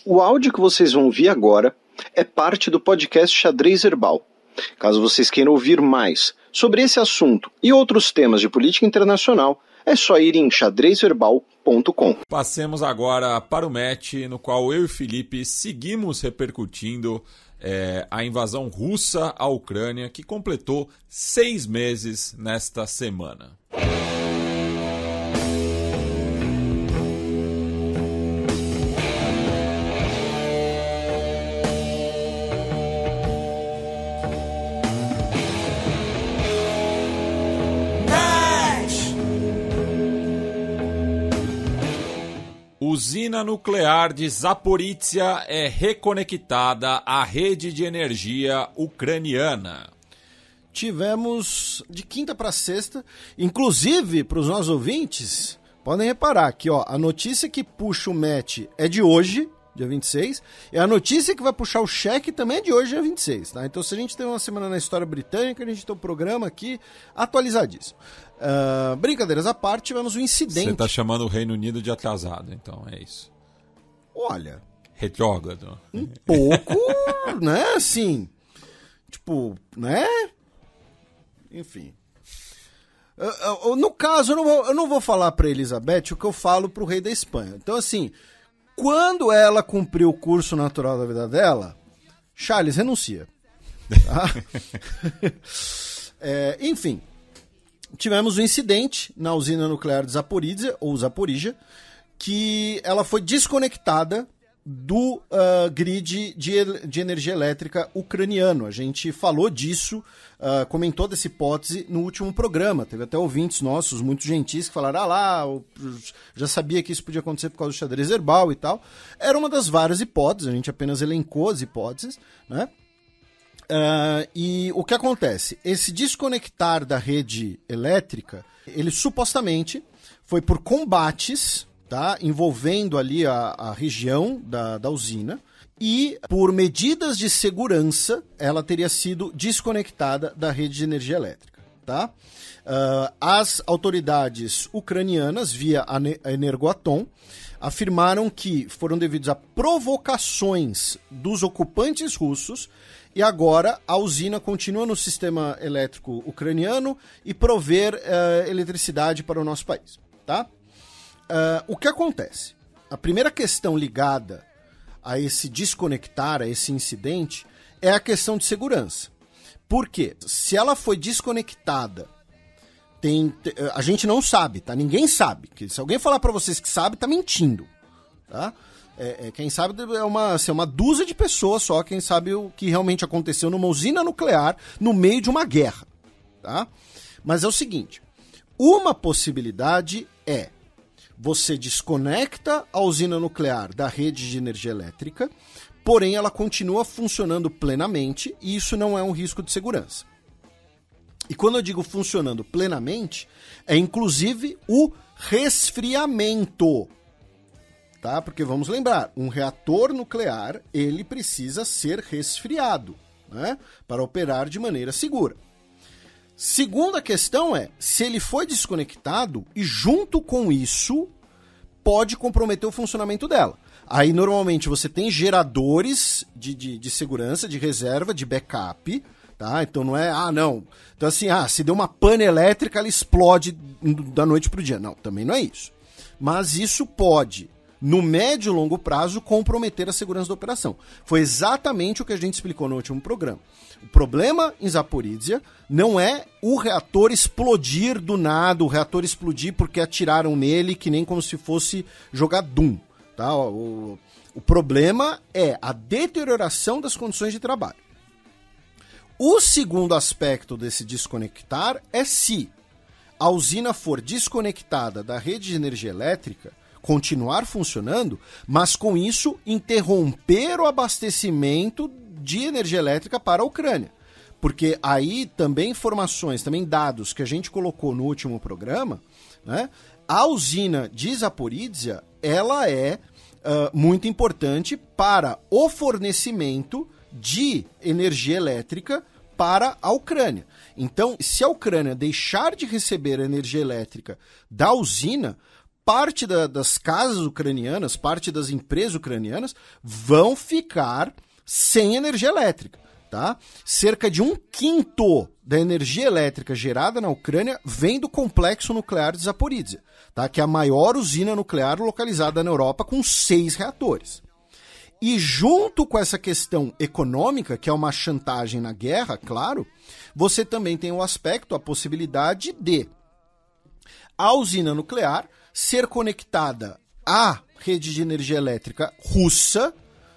O áudio que vocês vão ouvir agora é parte do podcast Xadrez Herbal. Caso vocês queiram ouvir mais sobre esse assunto e outros temas de política internacional, é só ir em xadrezverbal.com. Passemos agora para o match no qual eu e Felipe seguimos repercutindo a invasão russa à Ucrânia, que completou 6 meses nesta semana. Usina nuclear de Zaporizhia é reconectada à rede de energia ucraniana. Tivemos de quinta para sexta, inclusive para os nossos ouvintes, podem reparar que a notícia que puxa o match é de hoje, dia 26, e a notícia que vai puxar o cheque também é de hoje, dia 26, tá? Então se a gente tem uma semana na história britânica, a gente tem um programa aqui atualizadíssimo. Brincadeiras à parte, tivemos um incidente. Você tá chamando o Reino Unido de atrasado, então é isso. Olha, retrógrado. Um pouco, né, assim, tipo, né, enfim. No caso, eu não vou falar pra Elizabeth o que eu falo pro rei da Espanha. Então, assim, quando ela cumprir o curso natural da vida dela, Charles renuncia. Tá? Enfim, tivemos um incidente na usina nuclear de Zaporizhia, ou Zaporizhia, que ela foi desconectada do grid de energia elétrica ucraniano. A gente falou disso, comentou dessa hipótese no último programa. Teve até ouvintes nossos, muito gentis, que falaram, eu já sabia que isso podia acontecer por causa do xadrez herbal e tal. Era uma das várias hipóteses, a gente apenas elencou as hipóteses, né? E o que acontece? Esse desconectar da rede elétrica, ele supostamente foi por combates, tá, envolvendo ali a região da usina, e por medidas de segurança ela teria sido desconectada da rede de energia elétrica. Tá? As autoridades ucranianas, via a Energoatom, afirmaram que foram devidos a provocações dos ocupantes russos. E agora a usina continua no sistema elétrico ucraniano e prover eletricidade para o nosso país. Tá? O que acontece? A primeira questão ligada a esse desconectar, a esse incidente, é a questão de segurança. Por quê? Se ela foi desconectada, a gente não sabe, tá? Ninguém sabe. Se alguém falar para vocês que sabe, tá mentindo. Tá? Quem sabe é uma dúzia de pessoas só, quem sabe o que realmente aconteceu numa usina nuclear no meio de uma guerra. Tá? Mas é o seguinte, uma possibilidade é você desconecta a usina nuclear da rede de energia elétrica, porém ela continua funcionando plenamente e isso não é um risco de segurança. E quando eu digo funcionando plenamente, é inclusive o resfriamento. Tá? Porque vamos lembrar, um reator nuclear, ele precisa ser resfriado, né? Para operar de maneira segura. Segunda questão é, se ele foi desconectado e junto com isso pode comprometer o funcionamento dela. Aí normalmente você tem geradores de segurança, de reserva, de backup, tá? Então não é, não. Então assim, se deu uma pane elétrica, ela explode da noite pro dia. Não, também não é isso. Mas isso pode, no médio e longo prazo, comprometer a segurança da operação. Foi exatamente o que a gente explicou no último programa. O problema em Zaporizhia não é o reator explodir do nada, o reator explodir porque atiraram nele, que nem como se fosse jogar Doom. Tá? O problema é a deterioração das condições de trabalho. O segundo aspecto desse desconectar é se a usina for desconectada da rede de energia elétrica, continuar funcionando, mas com isso interromper o abastecimento de energia elétrica para a Ucrânia. Porque aí também informações, também dados que a gente colocou no último programa, né, a usina de Zaporizhia, ela é muito importante para o fornecimento de energia elétrica para a Ucrânia. Então, se a Ucrânia deixar de receber a energia elétrica da usina, parte das casas ucranianas, parte das empresas ucranianas vão ficar sem energia elétrica. Tá? Cerca de 1/5 da energia elétrica gerada na Ucrânia vem do complexo nuclear de Zaporizhzhia, tá? Que é a maior usina nuclear localizada na Europa com 6 reatores. E junto com essa questão econômica, que é uma chantagem na guerra, claro, você também tem o aspecto, a possibilidade de a usina nuclear ser conectada à rede de energia elétrica russa,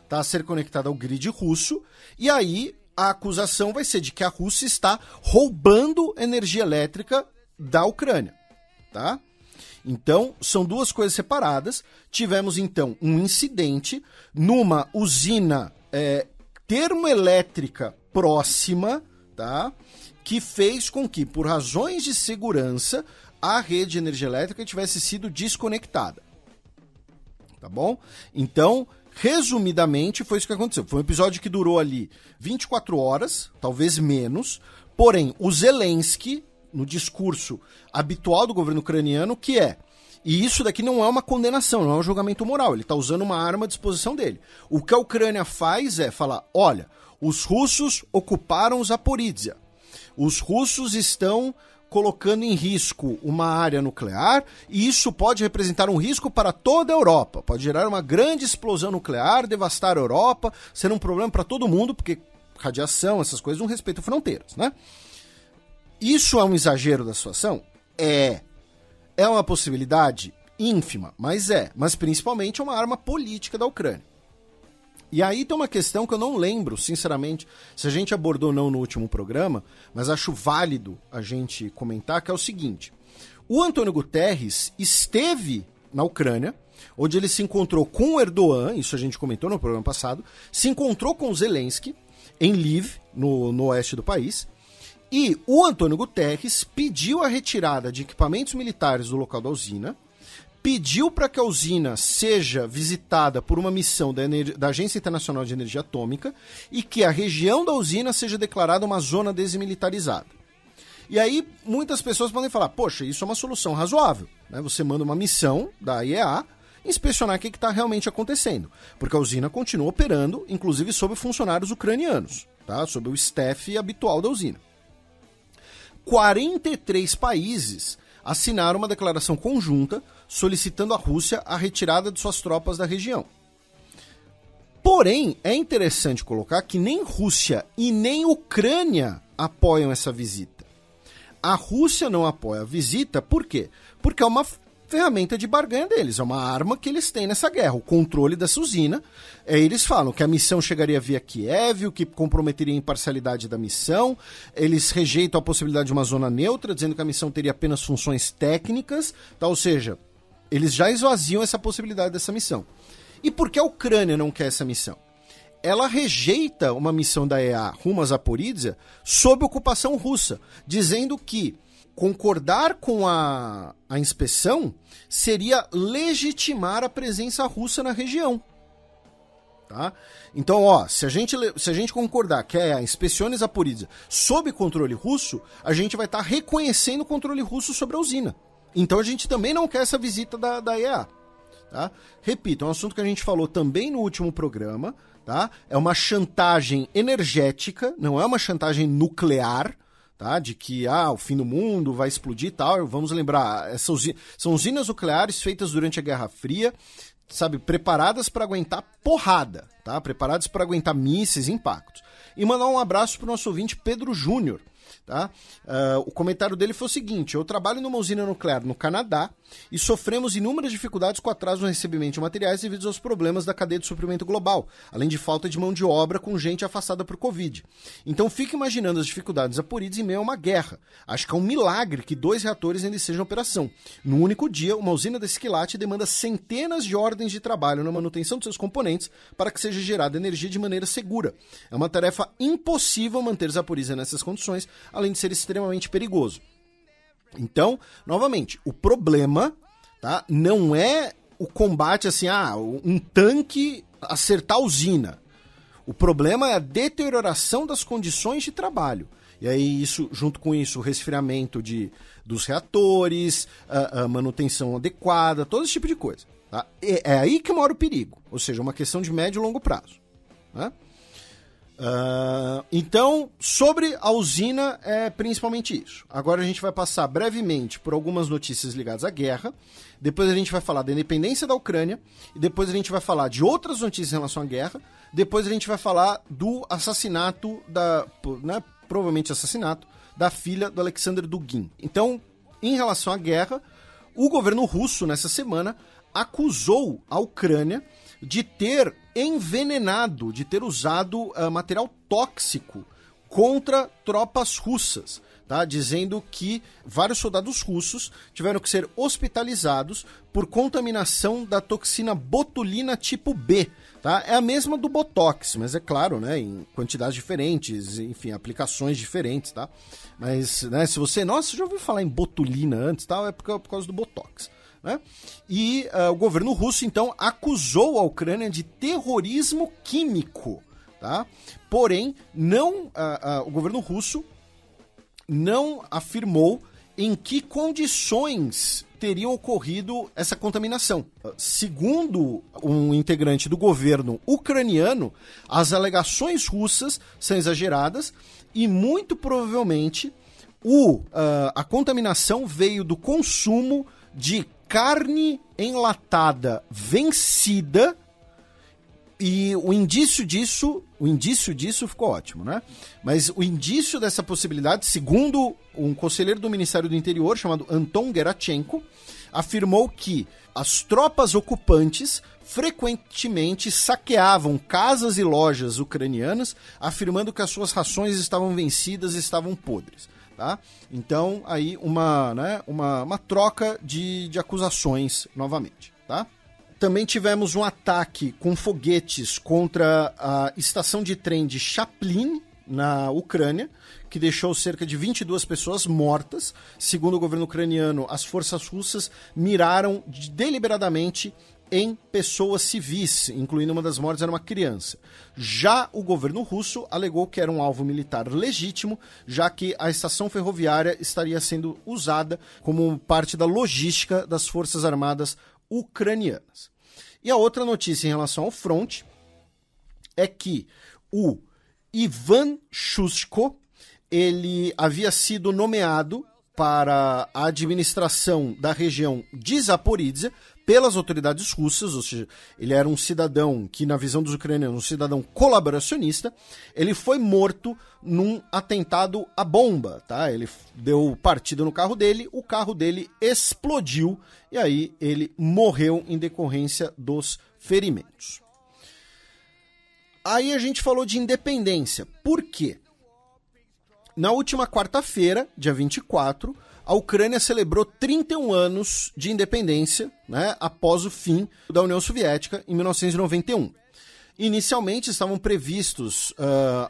tá? Ser conectada ao grid russo, e aí a acusação vai ser de que a Rússia está roubando energia elétrica da Ucrânia, tá? Então, são duas coisas separadas. Tivemos, então, um incidente numa usina termoelétrica próxima, tá? Que fez com que, por razões de segurança, a rede de energia elétrica tivesse sido desconectada. Tá bom? Então, resumidamente, foi isso que aconteceu. Foi um episódio que durou ali 24 horas, talvez menos. Porém, o Zelensky, no discurso habitual do governo ucraniano, que é... E isso daqui não é uma condenação, não é um julgamento moral. Ele está usando uma arma à disposição dele. O que a Ucrânia faz é falar, olha, os russos ocuparam Zaporizhzhia. Os russos estão colocando em risco uma área nuclear e isso pode representar um risco para toda a Europa. Pode gerar uma grande explosão nuclear, devastar a Europa, ser um problema para todo mundo, porque radiação, essas coisas não respeitam fronteiras, né? Isso é um exagero da situação? É uma possibilidade ínfima, mas principalmente é uma arma política da Ucrânia. E aí tem uma questão que eu não lembro, sinceramente, se a gente abordou ou não no último programa, mas acho válido a gente comentar, que é o seguinte. O Antônio Guterres esteve na Ucrânia, onde ele se encontrou com o Erdogan, isso a gente comentou no programa passado, se encontrou com o Zelensky em Lviv, no oeste do país, e o Antônio Guterres pediu a retirada de equipamentos militares do local da usina, pediu para que a usina seja visitada por uma missão da Agência Internacional de Energia Atômica e que a região da usina seja declarada uma zona desmilitarizada. E aí muitas pessoas podem falar, poxa, isso é uma solução razoável, né? Você manda uma missão da IEA inspecionar o que está realmente acontecendo, porque a usina continua operando, inclusive sob funcionários ucranianos, tá? Sob o staff habitual da usina. 43 países assinaram uma declaração conjunta solicitando à Rússia a retirada de suas tropas da região. Porém, é interessante colocar que nem Rússia e nem Ucrânia apoiam essa visita. A Rússia não apoia a visita, por quê? Porque é uma ferramenta de barganha deles, é uma arma que eles têm nessa guerra, o controle dessa usina. Eles falam que a missão chegaria via Kiev, o que comprometeria a imparcialidade da missão. Eles rejeitam a possibilidade de uma zona neutra, dizendo que a missão teria apenas funções técnicas, tá? Ou seja, eles já esvaziam essa possibilidade dessa missão. E por que a Ucrânia não quer essa missão? Ela rejeita uma missão da EA rumo a Zaporizhzhia sob ocupação russa, dizendo que concordar com a inspeção seria legitimar a presença russa na região. Tá? Então, se a gente concordar que a inspecione Zaporizhzhia sob controle russo, a gente vai estar reconhecendo o controle russo sobre a usina. Então a gente também não quer essa visita da IEA. Tá? Repito, é um assunto que a gente falou também no último programa. Tá? É uma chantagem energética, não é uma chantagem nuclear. Tá? De que o fim do mundo vai explodir e tal. Vamos lembrar, são usinas nucleares feitas durante a Guerra Fria, sabe, preparadas para aguentar porrada, tá? Preparadas para aguentar mísseis e impactos. E mandar um abraço para o nosso ouvinte Pedro Júnior. Tá? O comentário dele foi o seguinte: eu trabalho numa usina nuclear no Canadá e sofremos inúmeras dificuldades com atraso no recebimento de materiais devido aos problemas da cadeia de suprimento global, além de falta de mão de obra com gente afastada por Covid. Então fique imaginando as dificuldades apuridas em meio a uma guerra. Acho que é um milagre que 2 reatores ainda estejam em operação. No único dia, uma usina desse quilate demanda centenas de ordens de trabalho na manutenção de seus componentes para que seja gerada energia de maneira segura. É uma tarefa impossível manter Zaporizhzhia nessas condições, além de ser extremamente perigoso. Então, novamente, o problema, tá, não é o combate assim, um tanque acertar a usina. O problema é a deterioração das condições de trabalho. E aí, isso, junto com isso, o resfriamento dos reatores, a manutenção adequada, todo esse tipo de coisa. Tá? É aí que mora o perigo, ou seja, uma questão de médio e longo prazo. Né? Então, sobre a usina, é principalmente isso. Agora a gente vai passar brevemente por algumas notícias ligadas à guerra, depois a gente vai falar da independência da Ucrânia, e depois a gente vai falar de outras notícias em relação à guerra, depois a gente vai falar do assassinato, provavelmente assassinato, da filha do Alexander Dugin. Então, em relação à guerra, o governo russo, nessa semana, acusou a Ucrânia de ter envenenado, de ter usado material tóxico contra tropas russas, tá? Dizendo que vários soldados russos tiveram que ser hospitalizados por contaminação da toxina botulina tipo B. Tá? É a mesma do Botox, mas é claro, né, em quantidades diferentes, enfim, aplicações diferentes, tá? Mas, né, se você já ouviu falar em botulina antes, tá? É por causa do Botox. Né? E o governo russo, então, acusou a Ucrânia de terrorismo químico. Tá? Porém, o governo russo não afirmou em que condições teriam ocorrido essa contaminação. Segundo um integrante do governo ucraniano, as alegações russas são exageradas e, muito provavelmente, a contaminação veio do consumo de carne enlatada vencida, e o indício disso ficou ótimo, né? Mas o indício dessa possibilidade, segundo um conselheiro do Ministério do Interior chamado Anton Gerachenko, afirmou que as tropas ocupantes frequentemente saqueavam casas e lojas ucranianas, afirmando que as suas rações estavam vencidas e estavam podres. Tá? Então, aí uma troca de acusações novamente. Tá? Também tivemos um ataque com foguetes contra a estação de trem de Chaplin, na Ucrânia, que deixou cerca de 22 pessoas mortas. Segundo o governo ucraniano, as forças russas miraram deliberadamente em pessoas civis, incluindo uma das mortes era uma criança. Já o governo russo alegou que era um alvo militar legítimo, já que a estação ferroviária estaria sendo usada como parte da logística das forças armadas ucranianas. E a outra notícia em relação ao fronte é que o Ivan Shushko, ele havia sido nomeado para a administração da região de Zaporizhzhia pelas autoridades russas, ou seja, ele era um cidadão que, na visão dos ucranianos, um cidadão colaboracionista. Ele foi morto num atentado à bomba, tá? Ele deu partida no carro dele, o carro dele explodiu e aí ele morreu em decorrência dos ferimentos. Aí a gente falou de independência. Por quê? Na última quarta-feira, dia 24, a Ucrânia celebrou 31 anos de independência, né, após o fim da União Soviética, em 1991. Inicialmente estavam previstos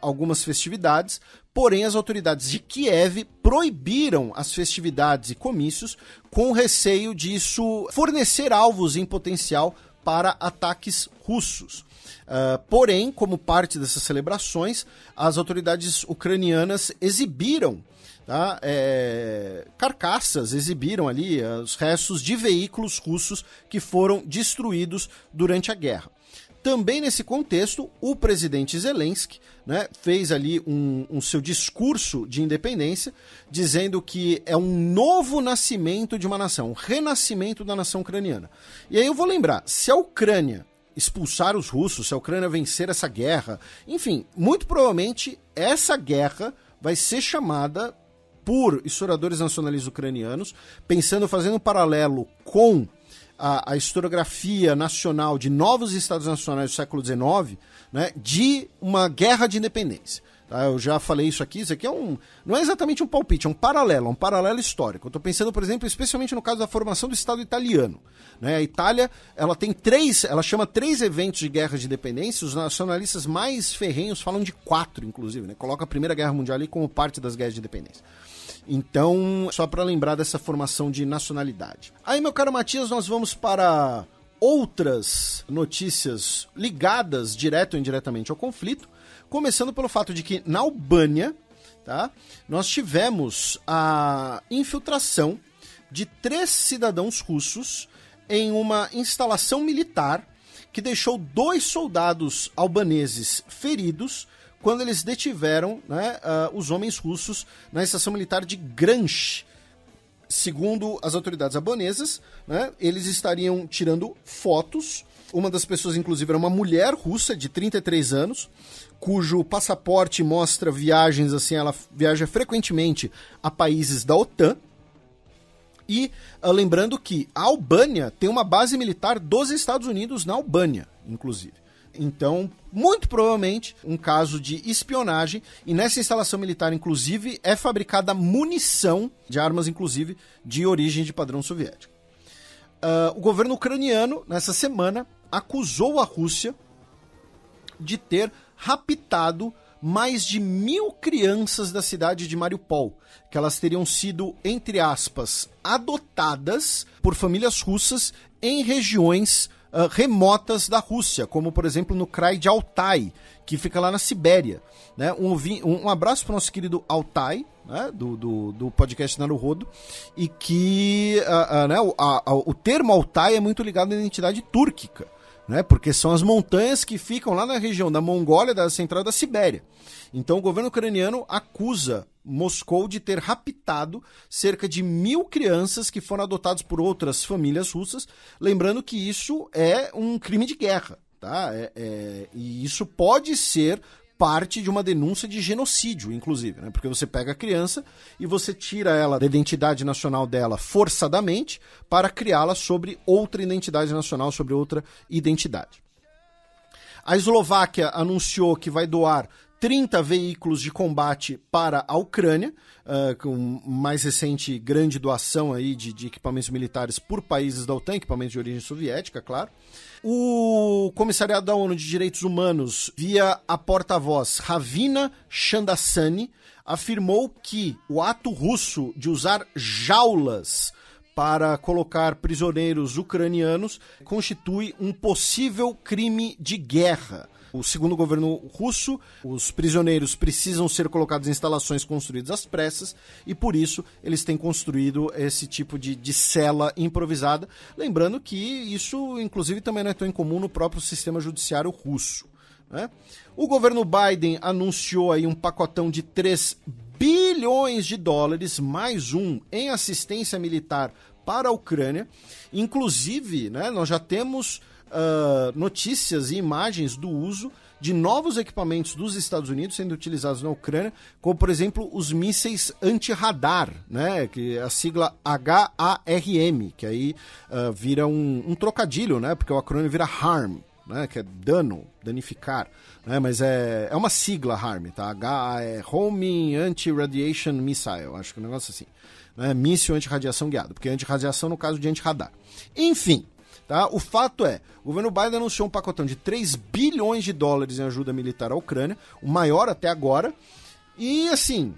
algumas festividades, porém as autoridades de Kiev proibiram as festividades e comícios com receio disso fornecer alvos em potencial para ataques russos. Porém, como parte dessas celebrações, as autoridades ucranianas exibiram carcaças, exibiram ali os restos de veículos russos que foram destruídos durante a guerra. Também nesse contexto, o presidente Zelensky, né, fez ali um seu discurso de independência, dizendo que é um novo nascimento de uma nação, um renascimento da nação ucraniana. E aí eu vou lembrar, se a Ucrânia expulsar os russos, se a Ucrânia vencer essa guerra, enfim, muito provavelmente essa guerra vai ser chamada por historiadores nacionalistas ucranianos, fazendo um paralelo com a historiografia nacional de novos estados nacionais do século XIX, né, de uma guerra de independência. Tá? Eu já falei isso aqui não é exatamente um palpite, é um paralelo histórico. Eu estou pensando, por exemplo, especialmente no caso da formação do Estado italiano. Né? A Itália, ela chama 3 eventos de guerra de independência, os nacionalistas mais ferrenhos falam de 4, inclusive, né? Coloca a Primeira Guerra Mundial ali como parte das guerras de independência. Então, só para lembrar dessa formação de nacionalidade. Aí, meu caro Matias, nós vamos para outras notícias ligadas direto ou indiretamente ao conflito, começando pelo fato de que na Albânia tá? Nós tivemos a infiltração de 3 cidadãos russos em uma instalação militar que deixou 2 soldados albaneses feridos quando eles detiveram, né, os homens russos na estação militar de Granch. Segundo as autoridades albanesas, né, eles estariam tirando fotos. Uma das pessoas, inclusive, era uma mulher russa de 33 anos, cujo passaporte mostra viagens, assim, ela viaja frequentemente a países da OTAN. E lembrando que a Albânia tem uma base militar dos Estados Unidos na Albânia, inclusive. Então, muito provavelmente, um caso de espionagem, e nessa instalação militar, inclusive, é fabricada munição de armas, inclusive, de origem de padrão soviético. O governo ucraniano, nessa semana, acusou a Rússia de ter raptado mais de 1.000 crianças da cidade de Mariupol, que elas teriam sido, entre aspas, adotadas por famílias russas em regiões remotas da Rússia, como, por exemplo, no Krai de Altai, que fica lá na Sibéria. Né? Um abraço para o nosso querido Altai, né? do podcast Naruhodo, e que né? o termo Altai é muito ligado à identidade túrquica, né? Porque são as montanhas que ficam lá na região da Mongólia, da central da Sibéria. Então o governo ucraniano acusa Moscou de ter raptado cerca de 1.000 crianças que foram adotadas por outras famílias russas, lembrando que isso é um crime de guerra, tá? E isso pode ser parte de uma denúncia de genocídio, inclusive, né? Porque você pega a criança e você tira ela da identidade nacional dela forçadamente para criá-la sobre outra identidade nacional, sobre outra identidade. A Eslováquia anunciou que vai doar 30 veículos de combate para a Ucrânia, com mais recente grande doação aí de equipamentos militares por países da OTAN, equipamentos de origem soviética, claro. O Comissariado da ONU de Direitos Humanos, via a porta-voz Ravina Shamdasani, afirmou que o ato russo de usar jaulas para colocar prisioneiros ucranianos constitui um possível crime de guerra. Segundo o governo russo, os prisioneiros precisam ser colocados em instalações construídas às pressas e, por isso, eles têm construído esse tipo de cela improvisada. Lembrando que isso, inclusive, também não é tão incomum no próprio sistema judiciário russo, né? O governo Biden anunciou aí um pacotão de 3 bilhões de dólares, mais um, em assistência militar para a Ucrânia. Inclusive, né, nós já temos notícias e imagens do uso de novos equipamentos dos Estados Unidos sendo utilizados na Ucrânia, como, por exemplo, os mísseis anti-radar, né, que é a sigla HARM, que aí vira um trocadilho, né, porque o acrônimo vira HARM, né, que é dano, danificar, né, mas é uma sigla HARM, tá? Homing Anti-Radiation Missile, acho que é um negócio assim, né, míssil anti-radiação guiado, porque anti-radiação no caso de anti-radar. Enfim, tá? O fato é, o governo Biden anunciou um pacotão de 3 bilhões de dólares em ajuda militar à Ucrânia, o maior até agora, e assim,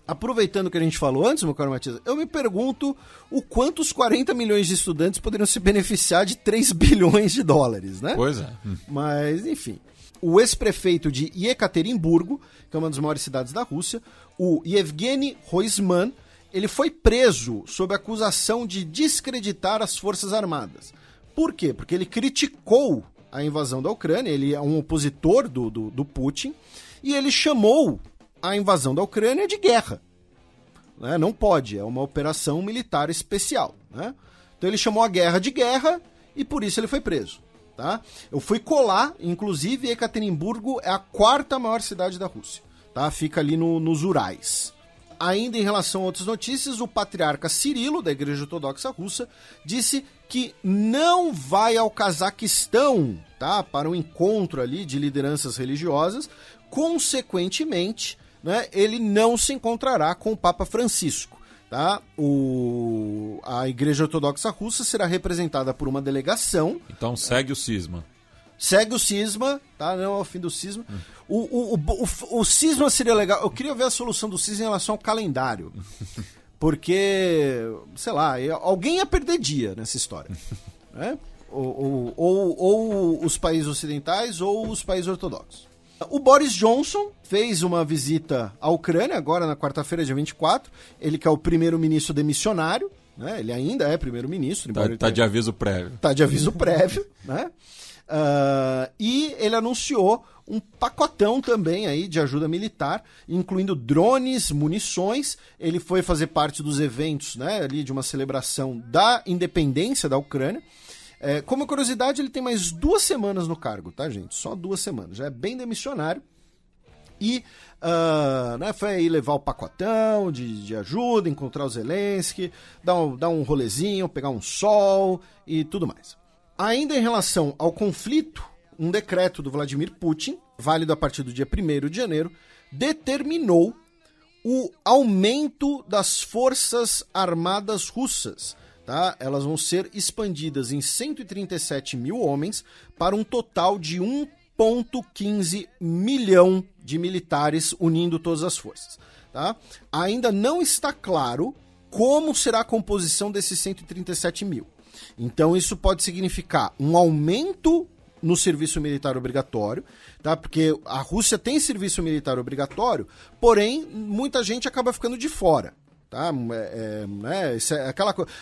aproveitando o que a gente falou antes, meu caro Matias, eu me pergunto o quanto os 40 milhões de estudantes poderiam se beneficiar de 3 bilhões de dólares, né? Pois é. Mas, enfim, o ex-prefeito de Yekaterinburgo, que é uma das maiores cidades da Rússia, o Yevgeny Roisman, ele foi preso sob acusação de descreditar as Forças Armadas. Por quê? Porque ele criticou a invasão da Ucrânia, ele é um opositor do Putin, e ele chamou a invasão da Ucrânia de guerra. Né? Não pode, é uma operação militar especial. Né? Então ele chamou a guerra de guerra e por isso ele foi preso. Tá? Eu fui colar, inclusive, Ekaterimburgo é a 4ª maior cidade da Rússia. Tá? Fica ali nos Urais. Ainda em relação a outras notícias, o patriarca Cirilo, da Igreja Ortodoxa Russa, disse que não vai ao Cazaquistão, tá, para um encontro ali de lideranças religiosas. Consequentemente, né, ele não se encontrará com o Papa Francisco. Tá? A Igreja Ortodoxa Russa será representada por uma delegação. Então segue o cisma. Segue o cisma, tá? Não é o fim do cisma. O cisma seria legal. Eu queria ver a solução do cisma em relação ao calendário. Porque, sei lá, alguém ia perder dia nessa história. Né? Ou os países ocidentais ou os países ortodoxos. O Boris Johnson fez uma visita à Ucrânia, agora na quarta-feira, dia 24. Ele que é o primeiro-ministro demissionário, né? Ele ainda é primeiro-ministro. Tá de aviso prévio. Tá de aviso prévio, né? E ele anunciou um pacotão também aí de ajuda militar, incluindo drones, munições. Ele foi fazer parte dos eventos, né, ali de uma celebração da independência da Ucrânia. Como curiosidade, ele tem mais 2 semanas no cargo, tá, gente? Só 2 semanas. Já é bem demissionário. E né, foi aí levar o pacotão de ajuda, encontrar o Zelensky, dar um rolezinho, pegar um sol e tudo mais. Ainda em relação ao conflito, um decreto do Vladimir Putin, válido a partir do dia 1º de janeiro, determinou o aumento das forças armadas russas. Tá? Elas vão ser expandidas em 137 mil homens para um total de 1,15 milhão de militares unindo todas as forças. Tá? Ainda não está claro como será a composição desses 137 mil. Então isso pode significar um aumento no serviço militar obrigatório, tá? Porque a Rússia tem serviço militar obrigatório, porém muita gente acaba ficando de fora. Tá?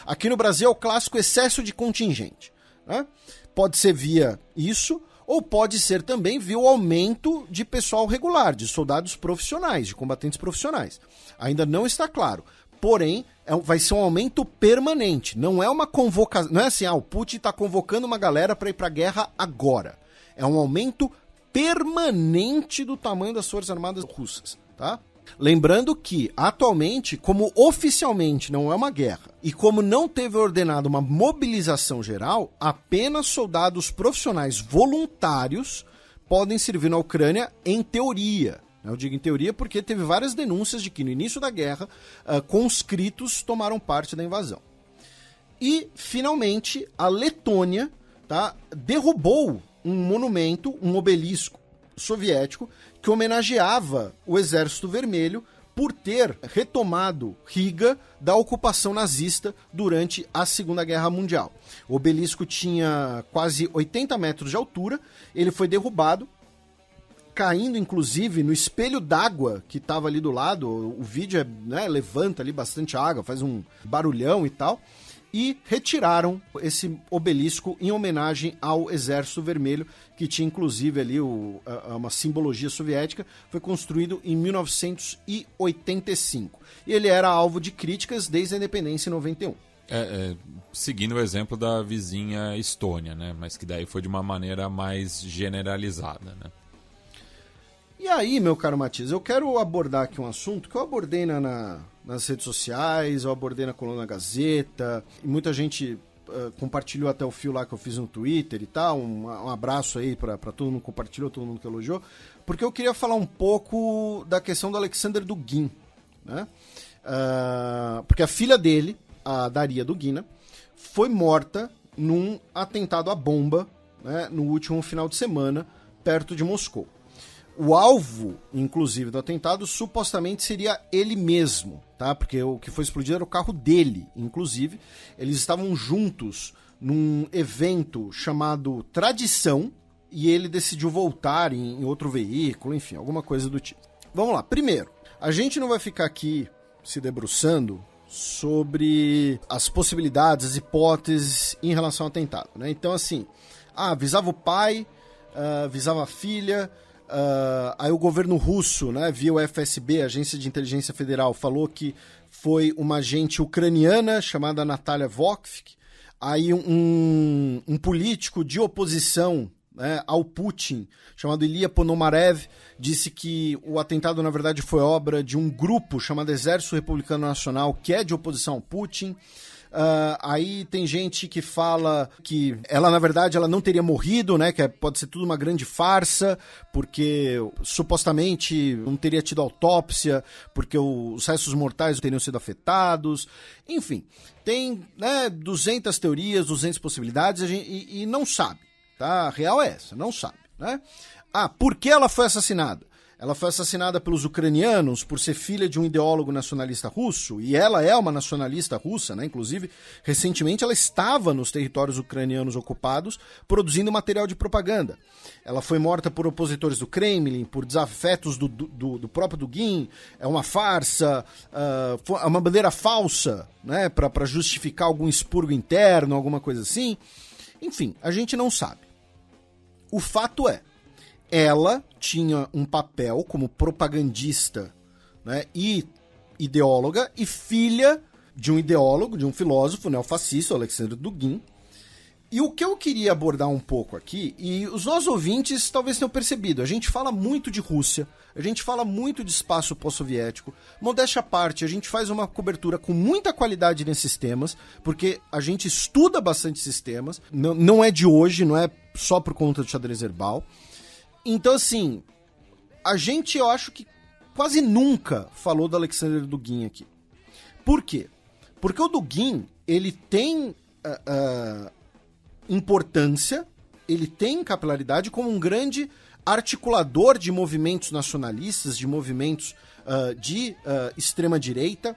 Aqui no Brasil é o clássico excesso de contingente. Né? Pode ser via isso, ou pode ser também via o aumento de pessoal regular, de soldados profissionais, de combatentes profissionais. Ainda não está claro. Porém, vai ser um aumento permanente. Não é uma convocação. Não é assim, o Putin está convocando uma galera para ir para a guerra agora. É um aumento permanente do tamanho das Forças Armadas russas. Tá? Lembrando que, atualmente, como oficialmente não é uma guerra e como não teve ordenado uma mobilização geral, apenas soldados profissionais voluntários podem servir na Ucrânia em teoria. Eu digo em teoria porque teve várias denúncias de que no início da guerra, conscritos tomaram parte da invasão. E, finalmente, a Letônia, tá, derrubou um monumento, um obelisco soviético que homenageava o Exército Vermelho por ter retomado Riga da ocupação nazista durante a Segunda Guerra Mundial. O obelisco tinha quase 80 metros de altura, ele foi derrubado, caindo inclusive no espelho d'água que estava ali do lado. O vídeo levanta ali bastante água, faz um barulhão e tal. E retiraram esse obelisco em homenagem ao Exército Vermelho, que tinha inclusive ali uma simbologia soviética. Foi construído em 1985. E ele era alvo de críticas desde a independência em 91. Seguindo o exemplo da vizinha Estônia, né? Mas que daí foi de uma maneira mais generalizada, né? E aí, meu caro Matias, eu quero abordar aqui um assunto que eu abordei nas redes sociais, eu abordei na coluna Gazeta, e muita gente compartilhou até o fio lá que eu fiz no Twitter e tal. Um abraço aí para todo mundo que compartilhou, todo mundo que elogiou, porque eu queria falar um pouco da questão do Alexander Dugin, né? Porque a filha dele, a Daria Dugina, foi morta num atentado à bomba, né, no último final de semana, perto de Moscou. O alvo, inclusive, do atentado, supostamente seria ele mesmo, tá? Porque o que foi explodido era o carro dele, inclusive. Eles estavam juntos num evento chamado Tradição e ele decidiu voltar em outro veículo, enfim, alguma coisa do tipo. Vamos lá. Primeiro, a gente não vai ficar aqui se debruçando sobre as possibilidades, as hipóteses em relação ao atentado, né? Então, assim, avisava o pai, avisava a filha... aí o governo russo, né, via o FSB, Agência de Inteligência Federal, falou que foi uma agente ucraniana chamada Natalia Vovk. Aí um político de oposição, né, ao Putin, chamado Ilya Ponomarev, disse que o atentado, na verdade, foi obra de um grupo chamado Exército Republicano Nacional, que é de oposição ao Putin. Aí tem gente que fala que ela, na verdade, ela não teria morrido, né? Que pode ser tudo uma grande farsa, porque supostamente não teria tido autópsia, porque os restos mortais teriam sido afetados. Enfim, tem, né, 200 teorias, 200 possibilidades e não sabe, tá? A real é essa, não sabe, né? Por que ela foi assassinada? Ela foi assassinada pelos ucranianos por ser filha de um ideólogo nacionalista russo, e ela é uma nacionalista russa, né? Inclusive, recentemente ela estava nos territórios ucranianos ocupados produzindo material de propaganda. Ela foi morta por opositores do Kremlin, por desafetos do próprio Dugin, é uma farsa, é uma bandeira falsa, né? Para justificar algum expurgo interno, alguma coisa assim. Enfim, a gente não sabe. O fato é, ela tinha um papel como propagandista, né, e ideóloga, e filha de um ideólogo, de um filósofo neofascista, Alexander Dugin. E o que eu queria abordar um pouco aqui, e os nossos ouvintes talvez tenham percebido, a gente fala muito de Rússia, a gente fala muito de espaço pós-soviético, modéstia à parte, a gente faz uma cobertura com muita qualidade nesses temas, porque a gente estuda bastante esses temas, não é de hoje, não é só por conta do Xadrez Herbal. Então, assim, a gente, eu acho que quase nunca falou do Alexander Dugin aqui. Por quê? Porque o Dugin, ele tem importância, ele tem capilaridade como um grande articulador de movimentos nacionalistas, de movimentos de extrema-direita.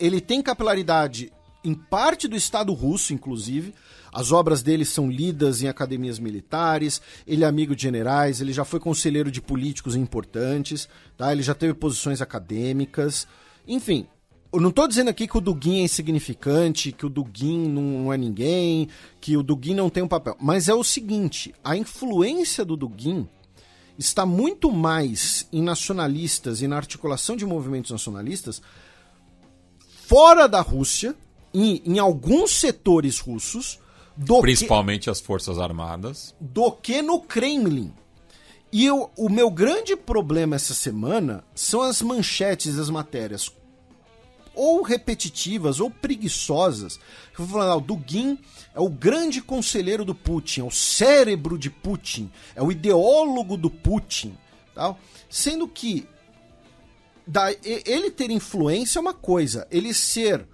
Ele tem capilaridade em parte do Estado russo, inclusive. As obras dele são lidas em academias militares, ele é amigo de generais, ele já foi conselheiro de políticos importantes, tá? Ele já teve posições acadêmicas. Enfim, eu não estou dizendo aqui que o Dugin é insignificante, que o Dugin não é ninguém, que o Dugin não tem um papel. Mas é o seguinte, a influência do Dugin está muito mais em nacionalistas e na articulação de movimentos nacionalistas fora da Rússia, em alguns setores russos, principalmente as Forças Armadas, do que no Kremlin. E o meu grande problema essa semana são as manchetes das matérias, ou repetitivas, ou preguiçosas. Eu vou falar, o Dugin é o grande conselheiro do Putin, é o cérebro de Putin, é o ideólogo do Putin. Tal. Sendo que ele ter influência é uma coisa, ele ser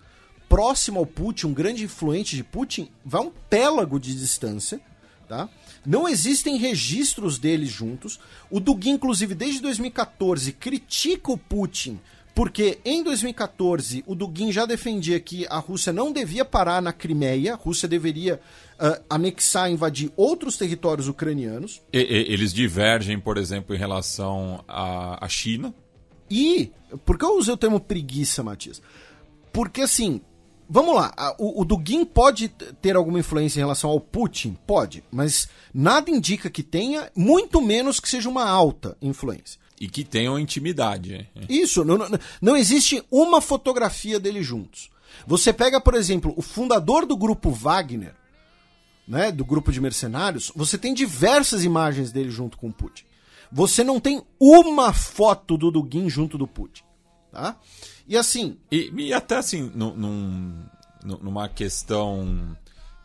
próximo ao Putin, um grande influente de Putin, vai um pélago de distância, tá? Não existem registros deles juntos. O Dugin, inclusive, desde 2014, critica o Putin, porque em 2014 o Dugin já defendia que a Rússia não devia parar na Crimeia, a Rússia deveria anexar, invadir outros territórios ucranianos. Eles divergem, por exemplo, em relação à China. E, por que eu usei o termo preguiça, Matias? Porque, assim, vamos lá, o Dugin pode ter alguma influência em relação ao Putin? Pode, mas nada indica que tenha, muito menos que seja uma alta influência. E que tenham intimidade. Isso, não existe uma fotografia deles juntos. Você pega, por exemplo, o fundador do grupo Wagner, né, do grupo de mercenários, você tem diversas imagens dele junto com o Putin. Você não tem uma foto do Dugin junto do Putin. Tá? E assim... E até assim, numa questão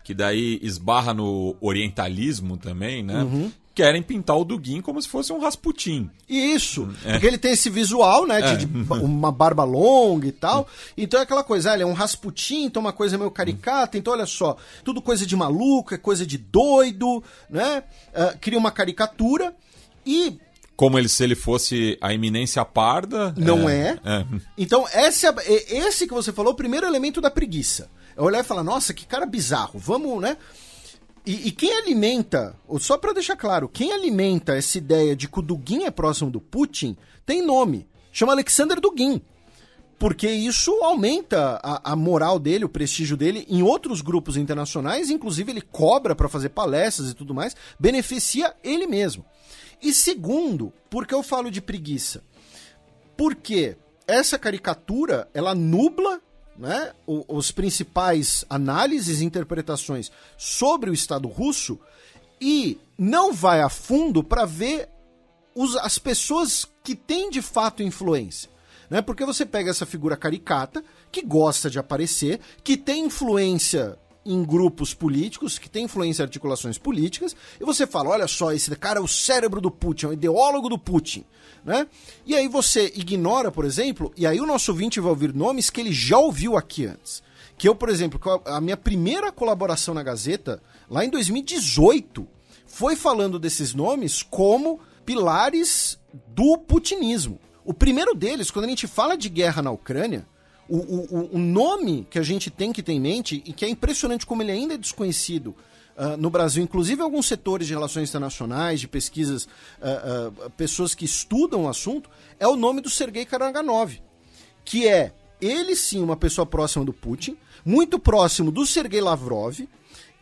que daí esbarra no orientalismo também, né? Uhum. Querem pintar o Dugin como se fosse um Rasputin. Isso, porque ele tem esse visual, né, de uma barba longa e tal. Então é aquela coisa, ele é um Rasputin, então uma coisa meio caricata, então olha só, tudo coisa de maluco, é coisa de doido, né? Cria uma caricatura e... Como se ele fosse a eminência parda. Não é. Então, esse que você falou, o primeiro elemento da preguiça. É olhar e falar, nossa, que cara bizarro, vamos, né? E quem alimenta, só pra deixar claro, quem alimenta essa ideia de que o Dugin é próximo do Putin, tem nome. Chama Alexander Dugin. Porque isso aumenta a moral dele, o prestígio dele em outros grupos internacionais, inclusive ele cobra pra fazer palestras e tudo mais, beneficia ele mesmo. E segundo, por que eu falo de preguiça? Porque essa caricatura, ela nubla, né, os principais análises e interpretações sobre o Estado russo e não vai a fundo para ver as pessoas que têm de fato influência. Né? Porque você pega essa figura caricata, que gosta de aparecer, que tem influência em grupos políticos, que tem influência em articulações políticas, e você fala, olha só, esse cara é o cérebro do Putin, é o ideólogo do Putin, né? E aí você ignora, por exemplo, e aí o nosso ouvinte vai ouvir nomes que ele já ouviu aqui antes. Que eu, por exemplo, a minha primeira colaboração na Gazeta, lá em 2018, foi falando desses nomes como do putinismo. O primeiro deles, quando a gente fala de guerra na Ucrânia, o nome que a gente tem que ter em mente, e que é impressionante como ele ainda é desconhecido no Brasil, inclusive alguns setores de relações internacionais, de pesquisas, pessoas que estudam o assunto, é o nome do Sergei Karaganov, que é, ele sim, uma pessoa próxima do Putin, muito próximo do Sergei Lavrov,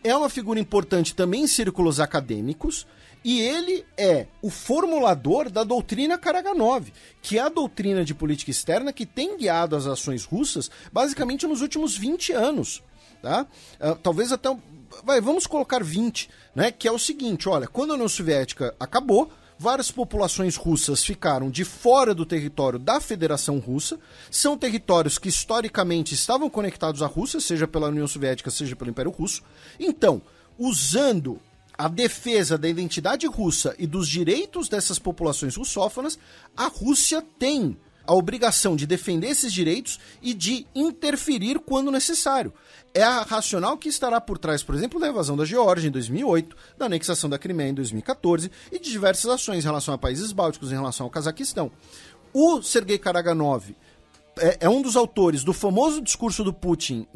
é uma figura importante também em círculos acadêmicos, e ele é o formulador da doutrina Karaganov, que é a doutrina de política externa que tem guiado as ações russas basicamente nos últimos 20 anos. Tá? Talvez até... vamos colocar 20, né? Que é o seguinte, olha, quando a União Soviética acabou, várias populações russas ficaram de fora do território da Federação Russa, são territórios que historicamente estavam conectados à Rússia, seja pela União Soviética, seja pelo Império Russo. Então, usando a defesa da identidade russa e dos direitos dessas populações russófonas, a Rússia tem a obrigação de defender esses direitos e de interferir quando necessário. É a racional que estará por trás, por exemplo, da invasão da Geórgia em 2008, da anexação da Crimeia em 2014 e de diversas ações em relação a países bálticos, em relação ao Cazaquistão. O Sergei Karaganov é um dos autores do famoso discurso do Putin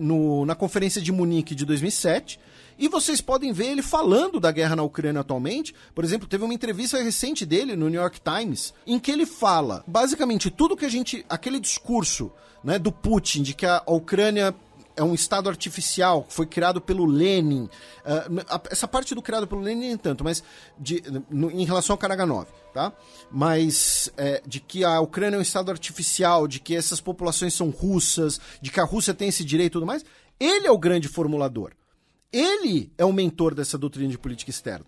na Conferência de Munique de 2007, e vocês podem ver ele falando da guerra na Ucrânia atualmente. Por exemplo, teve uma entrevista recente dele no New York Times, em que ele fala, basicamente, tudo que aquele discurso, né, do Putin, de que a Ucrânia é um estado artificial, que foi criado pelo Lenin, essa parte do criado pelo Lenin nem tanto, mas em relação ao Karaganov, tá? Mas de que a Ucrânia é um estado artificial, de que essas populações são russas, de que a Rússia tem esse direito e tudo mais, ele é o grande formulador. Ele é o mentor dessa doutrina de política externa.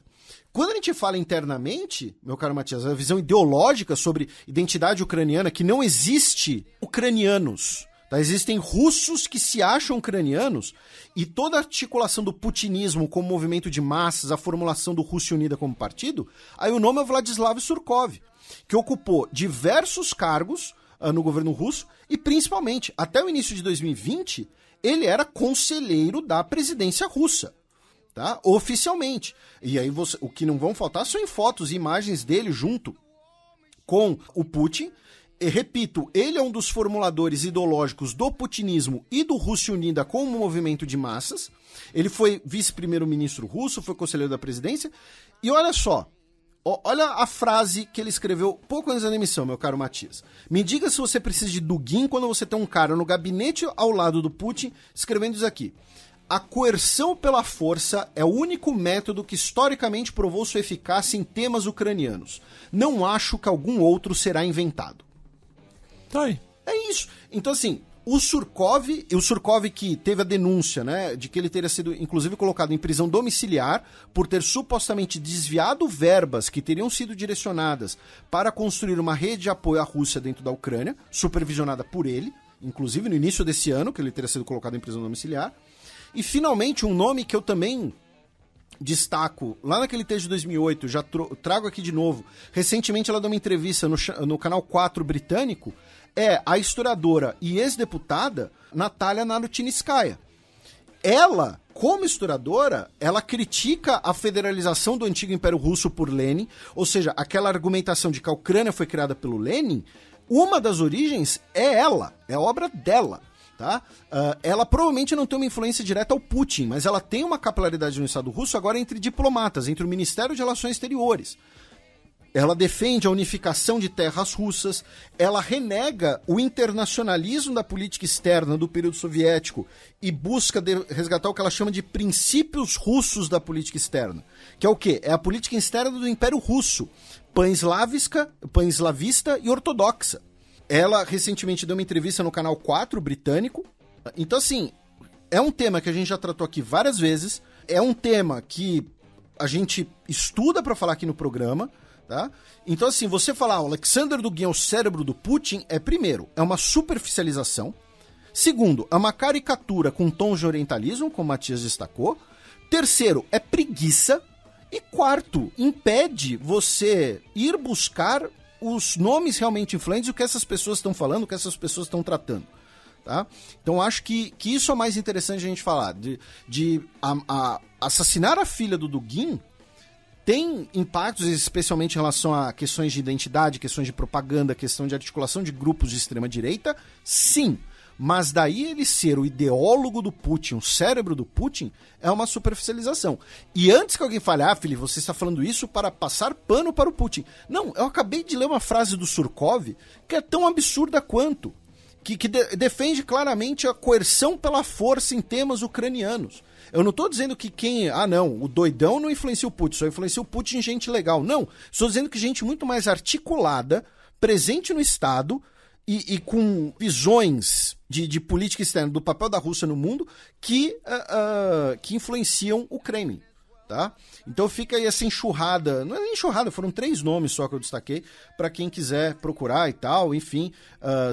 Quando a gente fala internamente, meu caro Matias, a visão ideológica sobre identidade ucraniana, que não existe ucranianos, tá? Existem russos que se acham ucranianos, e toda a articulação do putinismo como movimento de massas, a formulação do Rússia Unida como partido, aí o nome é Vladislav Surkov, que ocupou diversos cargos no governo russo, e principalmente, até o início de 2020, ele era conselheiro da presidência russa, tá? Oficialmente. E aí o que não vão faltar são fotos e imagens dele junto com o Putin. E, repito, ele é um dos formuladores ideológicos do putinismo e do Rússia Unida como movimento de massas. Ele foi vice-primeiro-ministro russo, foi conselheiro da presidência. E olha só, olha a frase que ele escreveu pouco antes da demissão, meu caro Matias. Me diga se você precisa de Dugin quando você tem um cara no gabinete ao lado do Putin escrevendo isso aqui. A coerção pela força é o único método que historicamente provou sua eficácia em temas ucranianos. Não acho que algum outro será inventado. Tá aí. É isso. Então, assim, o Surkov que teve a denúncia, né, de que ele teria sido, inclusive, colocado em prisão domiciliar por ter supostamente desviado verbas que teriam sido direcionadas para construir uma rede de apoio à Rússia dentro da Ucrânia, supervisionada por ele, inclusive no início desse ano, que ele teria sido colocado em prisão domiciliar. E, finalmente, um nome que eu também destaco, lá naquele texto de 2008, já trago aqui de novo, recentemente ela deu uma entrevista no canal 4 britânico, é a historiadora e ex-deputada Natalia Narutinskaya. Ela, como historiadora, ela critica a federalização do antigo Império Russo por Lenin, ou seja, aquela argumentação de que a Ucrânia foi criada pelo Lenin, uma das origens é ela, é obra dela. Tá? Ela provavelmente não tem uma influência direta ao Putin, mas ela tem uma capilaridade no Estado russo agora entre diplomatas, entre o Ministério de Relações Exteriores. Ela defende a unificação de terras russas, ela renega o internacionalismo da política externa do período soviético e busca resgatar o que ela chama de princípios russos da política externa. Que é o quê? É a política externa do Império Russo, pan-eslavista e ortodoxa. Ela recentemente deu uma entrevista no canal 4 britânico. Então, assim, é um tema que a gente já tratou aqui várias vezes. É um tema que a gente estuda para falar aqui no programa, tá? Então, assim, você falar o Alexander Dugin é o cérebro do Putin, primeiro, é uma superficialização. Segundo, é uma caricatura com tons de orientalismo, como o Matias destacou. Terceiro, é preguiça. E quarto, impede você ir buscar os nomes realmente influentes, o que essas pessoas estão falando, o que essas pessoas estão tratando. Tá? Então acho que isso é mais interessante a gente falar. De assassinar a filha do Dugin tem impactos, especialmente em relação a questões de identidade, questões de propaganda, questão de articulação de grupos de extrema-direita, sim. Mas daí ele ser o ideólogo do Putin, o cérebro do Putin, é uma superficialização. E antes que alguém fale, Felipe, você está falando isso para passar pano para o Putin. Não, eu acabei de ler uma frase do Surkov que é tão absurda quanto, que defende claramente a coerção pela força em temas ucranianos. Eu não estou dizendo que o doidão não influencia o Putin, só influencia o Putin gente legal. Não, estou dizendo que gente muito mais articulada, presente no Estado e com visões de política externa, do papel da Rússia no mundo, que influenciam o Kremlin. Tá? Então fica aí essa enxurrada, não é nem enxurrada, foram 3 nomes só que eu destaquei, para quem quiser procurar e tal, enfim.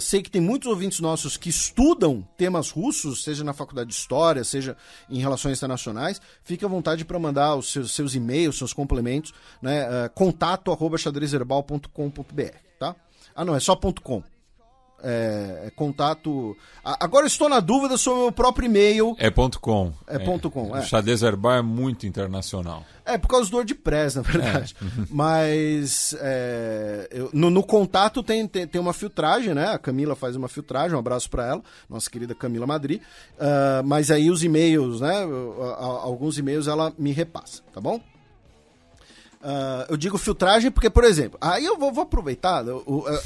Sei que tem muitos ouvintes nossos que estudam temas russos, seja na faculdade de História, seja em Relações Internacionais, fique à vontade para mandar os seus e-mails, seus complementos, né? contato@xadrezherbal.com.br, tá? Não, é só .com. Contato. Agora eu estou na dúvida sobre o meu próprio e-mail. É .com. .com. O Xadrez Herbal é muito internacional. Por causa do WordPress, na verdade. Mas no contato tem uma filtragem, né? A Camila faz uma filtragem, um abraço para ela, nossa querida Camila Madri. Mas aí os e-mails, né? Alguns e-mails ela me repassa, tá bom? Eu digo filtragem porque, por exemplo, aí eu vou aproveitar.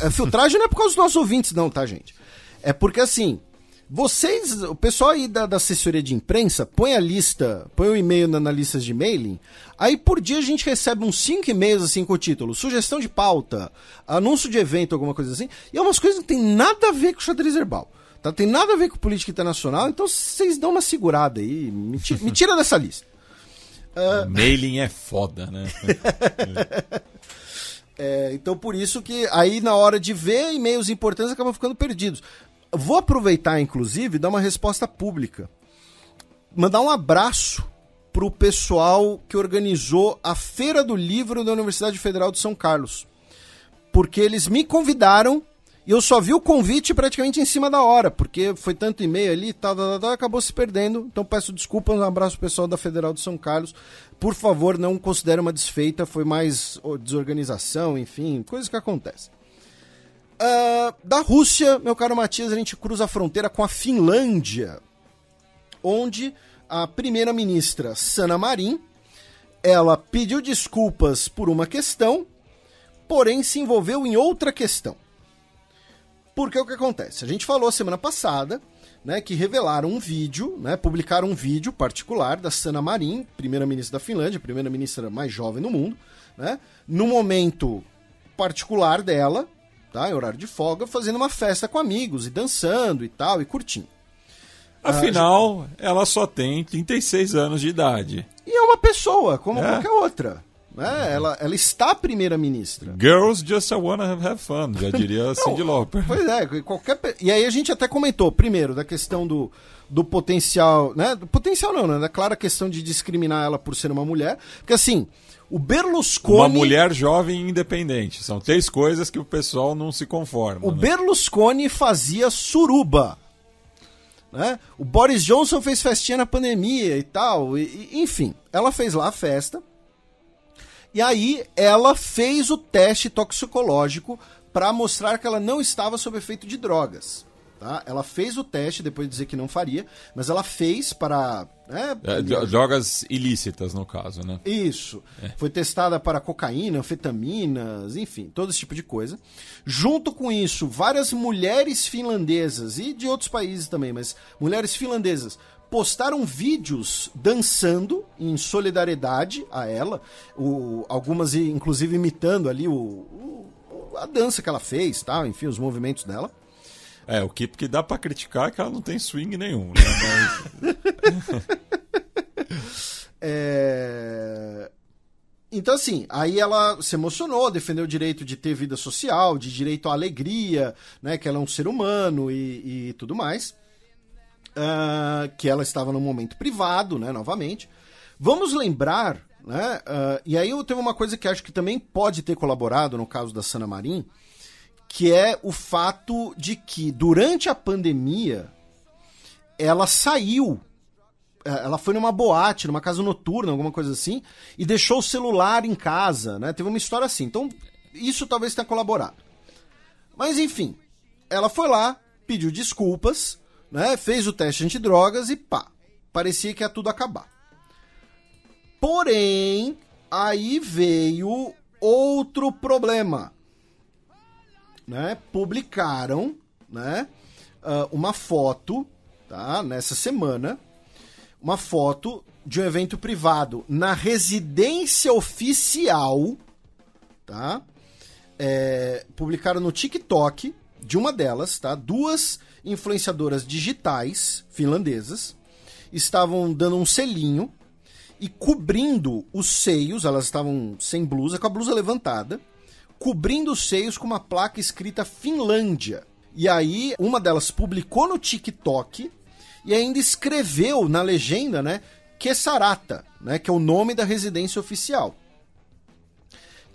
A filtragem não é por causa dos nossos ouvintes, não, tá, gente? É porque, assim, vocês, o pessoal aí da assessoria de imprensa, põe o e-mail na lista de mailing, aí por dia a gente recebe uns 5 e-mails, assim, com o título: sugestão de pauta, anúncio de evento, alguma coisa assim, e é umas coisas que não tem nada a ver com o Xadrez Herbal. Tá? Tem nada a ver com política internacional, então vocês dão uma segurada aí, me tira dessa lista. Mailing é foda, né? Então por isso que aí na hora de ver e-mails importantes acabam ficando perdidos. Vou aproveitar, inclusive, e dar uma resposta pública. Mandar um abraço pro pessoal que organizou a Feira do Livro da Universidade Federal de São Carlos. Porque eles me convidaram e eu só vi o convite praticamente em cima da hora, porque foi tanto e-mail ali, acabou se perdendo. Então peço desculpas, um abraço pro pessoal da Federal de São Carlos. Por favor, não considere uma desfeita, foi mais desorganização, enfim, coisas que acontecem. Da Rússia, meu caro Matias, a gente cruza a fronteira com a Finlândia, onde a primeira-ministra Sanna Marin, ela pediu desculpas por uma questão, porém se envolveu em outra questão. Porque o que acontece? A gente falou semana passada, né, que revelaram um vídeo, né, publicaram um vídeo particular da Sanna Marin, primeira-ministra da Finlândia, a primeira-ministra mais jovem do mundo, né, no momento particular dela, tá, em horário de folga, fazendo uma festa com amigos e dançando e tal, e curtindo. Afinal, ela só tem 36 anos de idade. E é uma pessoa, como qualquer outra. Ela está primeira-ministra. Girls just wanna have fun, já diria Cyndi Lauper. Pois é, e aí a gente até comentou, primeiro, da questão do potencial, né? Do potencial não, né? Da clara questão de discriminar ela por ser uma mulher. Porque assim, o Berlusconi... Uma mulher jovem e independente. São 3 coisas que o pessoal não se conforma. O Berlusconi fazia suruba. Né? O Boris Johnson fez festinha na pandemia e tal. Enfim, ela fez lá a festa. E aí ela fez o teste toxicológico para mostrar que ela não estava sob efeito de drogas. Tá? Ela fez o teste, depois de dizer que não faria, mas ela fez para... drogas ilícitas, no caso, né? Isso. Foi testada para cocaína, anfetaminas, enfim, todo esse tipo de coisa. Junto com isso, várias mulheres finlandesas, e de outros países também, mas mulheres finlandesas, postaram vídeos dançando em solidariedade a ela, algumas inclusive imitando ali a dança que ela fez, tá? Enfim, os movimentos dela. O que dá pra criticar é que ela não tem swing nenhum, né? Mas... Então, assim, aí ela se emocionou, defendeu o direito de ter vida social, de direito à alegria, né? Que ela é um ser humano e tudo mais. Que ela estava num momento privado, né, novamente. Vamos lembrar, né, e aí eu tenho uma coisa que acho que também pode ter colaborado no caso da Sanna Marin, que é o fato de que durante a pandemia ela saiu ela foi numa boate, numa casa noturna, alguma coisa assim, e deixou o celular em casa, né? Teve uma história assim. Então, isso talvez tenha colaborado. Mas, enfim, ela foi lá, pediu desculpas, né? Fez o teste antidrogas e pá, parecia que ia tudo acabar. Porém, aí veio outro problema, né? Publicaram, né, uma foto, tá? Nessa semana, uma foto de um evento privado na residência oficial, tá? Publicaram no TikTok de uma delas, tá? 2 influenciadoras digitais finlandesas estavam dando um selinho e cobrindo os seios, elas estavam sem blusa, com a blusa levantada, cobrindo os seios com uma placa escrita Finlândia. E aí, uma delas publicou no TikTok e ainda escreveu na legenda, né, Kesarata, né, que é o nome da residência oficial.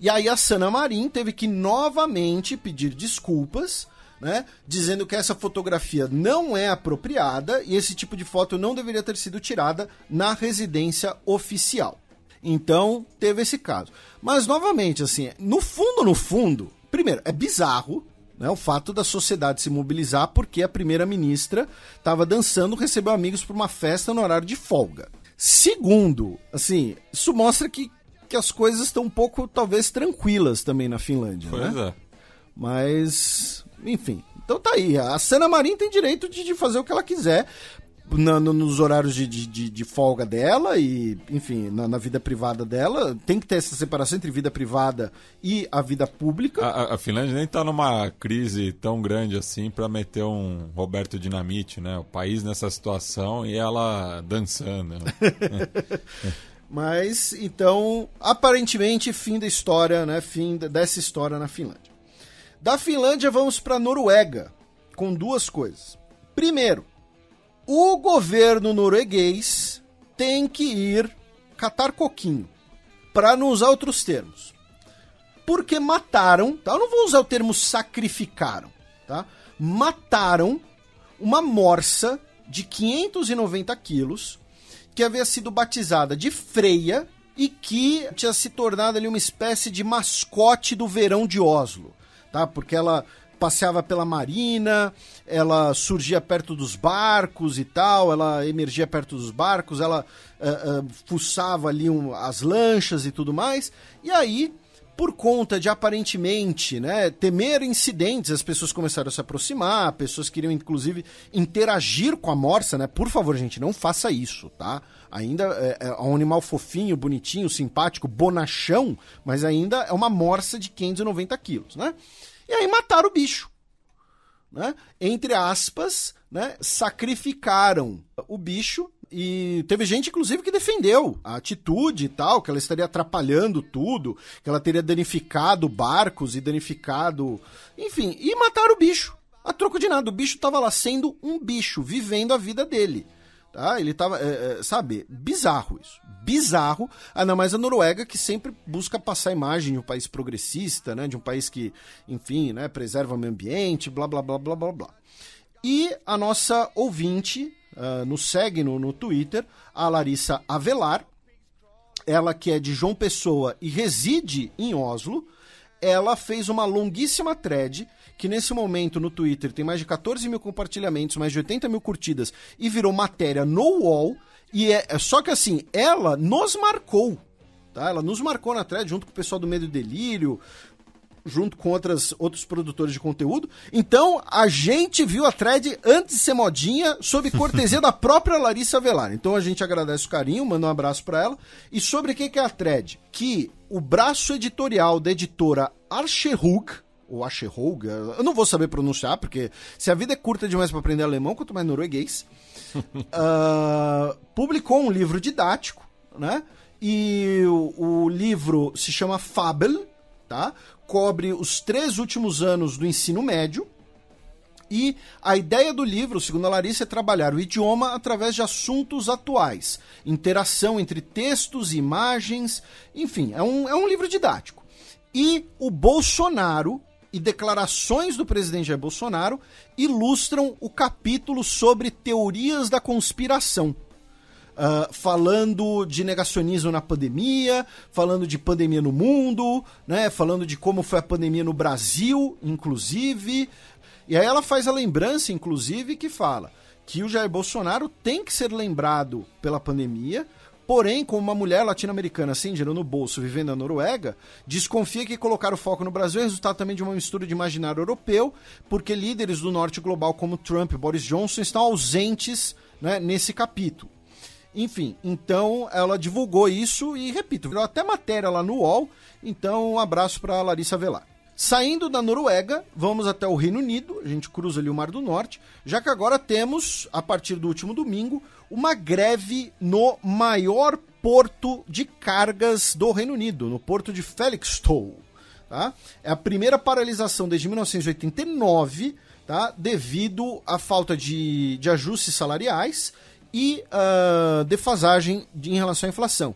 E aí a Sanna Marin teve que novamente pedir desculpas, né, dizendo que essa fotografia não é apropriada e esse tipo de foto não deveria ter sido tirada na residência oficial. Então, teve esse caso. Mas, novamente, assim, no fundo, primeiro, é bizarro, né, o fato da sociedade se mobilizar porque a primeira-ministra estava dançando, recebeu amigos para uma festa no horário de folga. Segundo, assim, isso mostra que as coisas estão um pouco, talvez, tranquilas também na Finlândia, pois né? É. Mas, enfim. Então tá aí. A Sanna Marin tem direito de fazer o que ela quiser nos horários de folga dela e, enfim, na vida privada dela. Tem que ter essa separação entre vida privada e a vida pública. A Finlândia nem tá numa crise tão grande assim pra meter um Roberto Dinamite, né? O país nessa situação e ela dançando. Mas, então, aparentemente, fim da história, né? Fim dessa história na Finlândia. Da Finlândia, vamos para a Noruega, com 2 coisas. Primeiro, o governo norueguês tem que ir catar coquinho, para não usar outros termos. Porque mataram, tá? Eu não vou usar o termo sacrificaram, tá? Mataram uma morsa de 590 quilos, que havia sido batizada de Freya e que tinha se tornado ali uma espécie de mascote do verão de Oslo, tá? Porque ela passeava pela marina, ela surgia perto dos barcos e tal, ela emergia perto dos barcos, ela fuçava ali as lanchas e tudo mais, e aí, por conta de aparentemente, né, temer incidentes, as pessoas começaram a se aproximar, pessoas queriam inclusive interagir com a morsa, né? Por favor, gente, não faça isso, tá? Ainda é um animal fofinho, bonitinho, simpático, bonachão, mas ainda é uma morsa de 590 quilos, né? E aí mataram o bicho, né? Entre aspas, né, sacrificaram o bicho. E teve gente, inclusive, que defendeu a atitude e tal, que ela estaria atrapalhando tudo, que ela teria danificado barcos e danificado... Enfim, e mataram o bicho. A troco de nada, o bicho tava lá sendo um bicho, vivendo a vida dele. Tá? Ele tava, sabe, bizarro isso. Bizarro, ainda mais a Noruega, que sempre busca passar a imagem de um país progressista, né, de um país que, enfim, né, preserva o meio ambiente, blá, blá, blá, blá, blá, blá. E a nossa ouvinte... nos segue no Twitter, a Larissa Avelar, ela que é de João Pessoa e reside em Oslo. Ela fez uma longuíssima thread, que nesse momento no Twitter tem mais de 14 mil compartilhamentos, mais de 80 mil curtidas, e virou matéria no UOL, e só que assim, ela nos marcou, tá? Ela nos marcou na thread, junto com o pessoal do Medo e Delírio, junto com outros produtores de conteúdo. Então, a gente viu a thread antes de ser modinha, sob cortesia da própria Larissa Avelar. Então, a gente agradece o carinho, manda um abraço pra ela. E sobre o que é a thread? Que o braço editorial da editora Aschehoug, ou Aschehoug, eu não vou saber pronunciar, porque se a vida é curta demais pra aprender alemão, quanto mais norueguês, publicou um livro didático, né? E o livro se chama Fabel, tá? Cobre os 3 últimos anos do ensino médio, e a ideia do livro, segundo a Larissa, é trabalhar o idioma através de assuntos atuais, interação entre textos e imagens, enfim, é um livro didático. E o Bolsonaro e declarações do presidente Jair Bolsonaro ilustram o capítulo sobre teorias da conspiração. falando de negacionismo na pandemia, falando de pandemia no mundo, né, falando de como foi a pandemia no Brasil, inclusive. E aí ela faz a lembrança, inclusive, que fala que o Jair Bolsonaro tem que ser lembrado pela pandemia, porém, como uma mulher latino-americana sem dinheiro no bolso, vivendo na Noruega, desconfia que colocar o foco no Brasil é resultado também de uma mistura de imaginário europeu, porque líderes do norte global como Trump e Boris Johnson estão ausentes, né, nesse capítulo. Enfim, então ela divulgou isso e, repito, virou até matéria lá no UOL, então um abraço para Larissa Velar. Saindo da Noruega, vamos até o Reino Unido, a gente cruza ali o Mar do Norte, já que agora temos, a partir do último domingo, uma greve no maior porto de cargas do Reino Unido, no porto de Felixstowe. Tá? É a primeira paralisação desde 1989, tá? Devido à falta de ajustes salariais e defasagem em relação à inflação.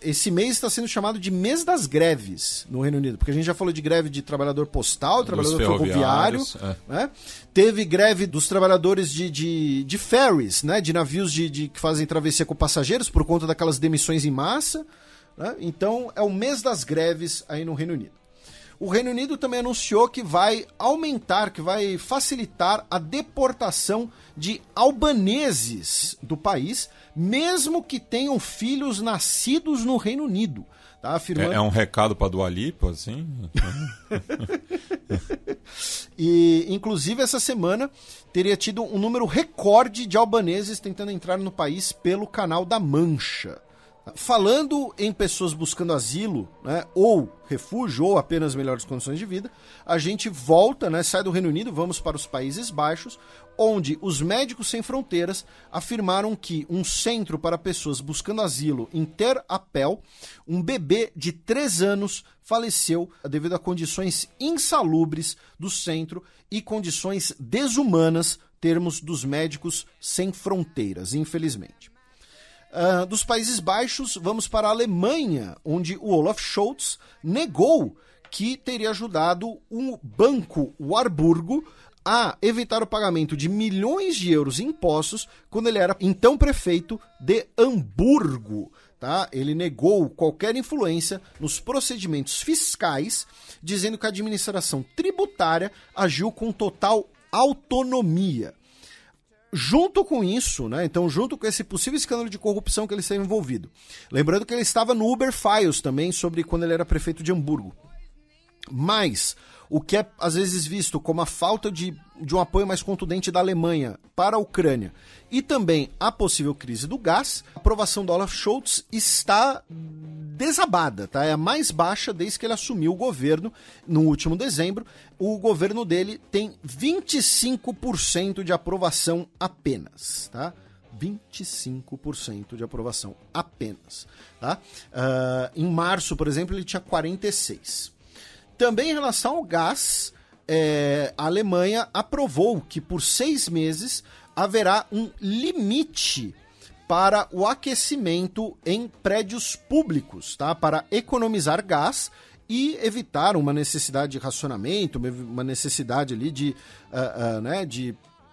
Esse mês está sendo chamado de mês das greves no Reino Unido, porque a gente já falou de greve de trabalhador postal, trabalhador ferroviário, né? Teve greve dos trabalhadores de ferries, né? De navios que fazem travessia com passageiros por conta daquelas demissões em massa, né? Então é o mês das greves aí no Reino Unido. O Reino Unido também anunciou que vai aumentar, que vai facilitar a deportação de albaneses do país, mesmo que tenham filhos nascidos no Reino Unido. Tá? Afirmando... É um recado para Dua Lipa, assim? E, inclusive, essa semana teria tido um número recorde de albaneses tentando entrar no país pelo Canal da Mancha. Falando em pessoas buscando asilo, né, ou refúgio, ou apenas melhores condições de vida, a gente volta, né, sai do Reino Unido, vamos para os Países Baixos, onde os Médicos Sem Fronteiras afirmaram que um centro para pessoas buscando asilo em Ter Apel, um bebê de 3 anos faleceu devido a condições insalubres do centro e condições desumanas, termos dos Médicos Sem Fronteiras, infelizmente. Dos Países Baixos, vamos para a Alemanha, onde o Olaf Scholz negou que teria ajudado um banco Warburgo a evitar o pagamento de milhões de euros em impostos quando ele era então prefeito de Hamburgo. Tá? Ele negou qualquer influência nos procedimentos fiscais, dizendo que a administração tributária agiu com total autonomia. Junto com isso, né, então junto com esse possível escândalo de corrupção que ele esteve envolvido, lembrando que ele estava no Uber Files também, sobre quando ele era prefeito de Hamburgo, mas o que é às vezes visto como a falta de um apoio mais contundente da Alemanha para a Ucrânia e também a possível crise do gás, a aprovação do Olaf Scholz está desabada, tá? É a mais baixa desde que ele assumiu o governo no último dezembro. O governo dele tem 25% de aprovação apenas, tá? 25% de aprovação apenas, tá? Em março, por exemplo, ele tinha 46%. Também em relação ao gás, a Alemanha aprovou que por 6 meses haverá um limite para o aquecimento em prédios públicos, tá? Para economizar gás e evitar uma necessidade de racionamento, uma necessidade ali de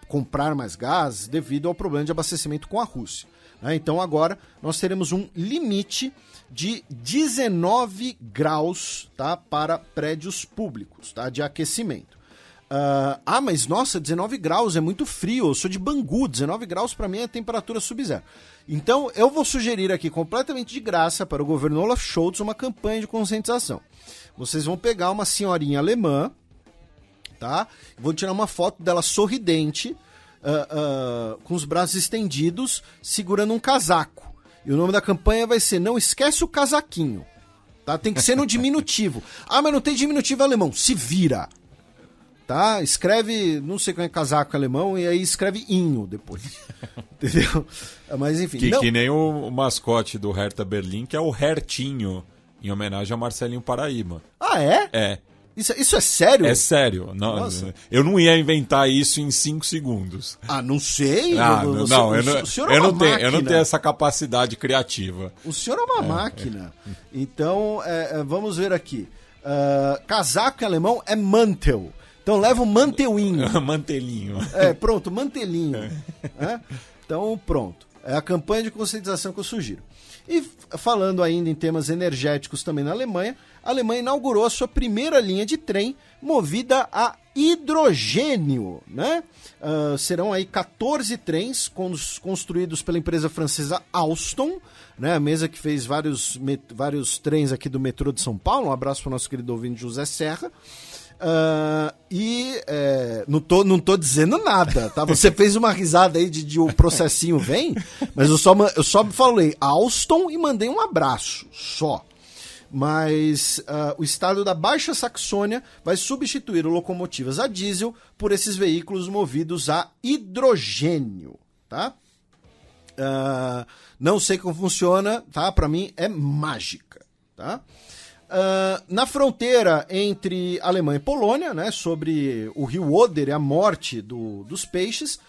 comprar mais gás devido ao problema de abastecimento com a Rússia. Né? Então agora nós teremos um limite de 19 graus, tá? Para prédios públicos, tá? De aquecimento. Mas nossa, 19 graus é muito frio, eu sou de Bangu, 19 graus para mim é temperatura sub-zero. Então eu vou sugerir aqui completamente de graça para o governo Olaf Scholz uma campanha de conscientização. Vocês vão pegar uma senhorinha alemã, tá? Vou tirar uma foto dela sorridente, com os braços estendidos, segurando um casaco. E o nome da campanha vai ser Não Esquece o Casaquinho. Tá? Tem que ser no diminutivo. Mas não tem diminutivo alemão. Se vira. Tá? Escreve, não sei como é casaco alemão, e aí escreve inho depois. Entendeu? Mas enfim. Que nem o mascote do Hertha Berlim, que é o Hertinho, em homenagem ao Marcelinho Paraíba. Ah, é? É. Isso é sério? É sério. Não, eu não ia inventar isso em 5 segundos. Não sei. O senhor é uma máquina. Eu não tenho essa capacidade criativa. O senhor é uma máquina. Então, vamos ver aqui. Casaco em alemão é Mantel. Então leva o mantelinho. Mantelinho. Pronto, mantelinho. Então, pronto. É a campanha de conscientização que eu sugiro. E falando ainda em temas energéticos também na Alemanha, a Alemanha inaugurou a sua primeira linha de trem movida a hidrogênio, né? Serão aí 14 trens construídos pela empresa francesa Alstom, né? A mesa que fez vários trens aqui do metrô de São Paulo. Um abraço para o nosso querido ouvinte José Serra. Não tô dizendo nada, tá? Você fez uma risada aí de o processinho vem, mas eu só falei Alstom e mandei um abraço, só. Mas o estado da Baixa Saxônia vai substituir locomotivas a diesel por esses veículos movidos a hidrogênio, tá? Não sei como funciona, tá? Para mim é mágica, tá? Na fronteira entre Alemanha e Polônia, né, sobre o rio Oder e a morte dos peixes,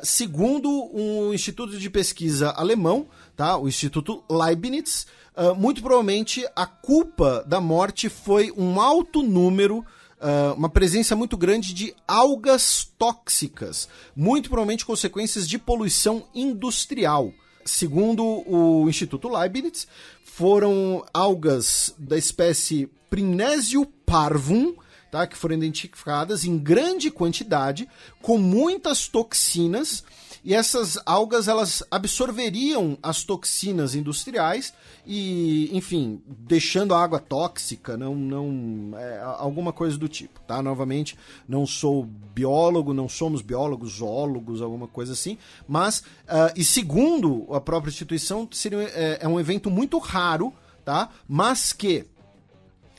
segundo um instituto de pesquisa alemão, tá, o Instituto Leibniz, muito provavelmente a culpa da morte foi um alto número, uma presença muito grande de algas tóxicas, muito provavelmente consequências de poluição industrial. Segundo o Instituto Leibniz, foram algas da espécie Prymnesium parvum, tá, que foram identificadas em grande quantidade, com muitas toxinas, e essas algas elas absorveriam as toxinas industriais e, enfim, deixando a água tóxica, alguma coisa do tipo, tá? Novamente, não sou biólogo, não somos biólogos, zoólogos, alguma coisa assim, mas, e segundo a própria instituição, é um evento muito raro, tá? Mas que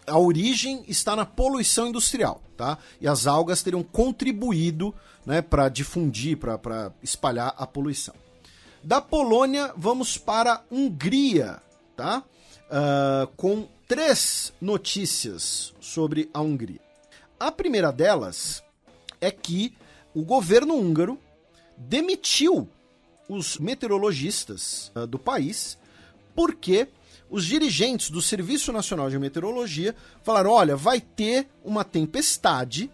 a origem está na poluição industrial, tá? E as algas teriam contribuído, né, para difundir, para espalhar a poluição. Da Polônia, vamos para a Hungria, tá? Com 3 notícias sobre a Hungria. A primeira delas é que o governo húngaro demitiu os meteorologistas do país porque os dirigentes do Serviço Nacional de Meteorologia falaram: olha, vai ter uma tempestade,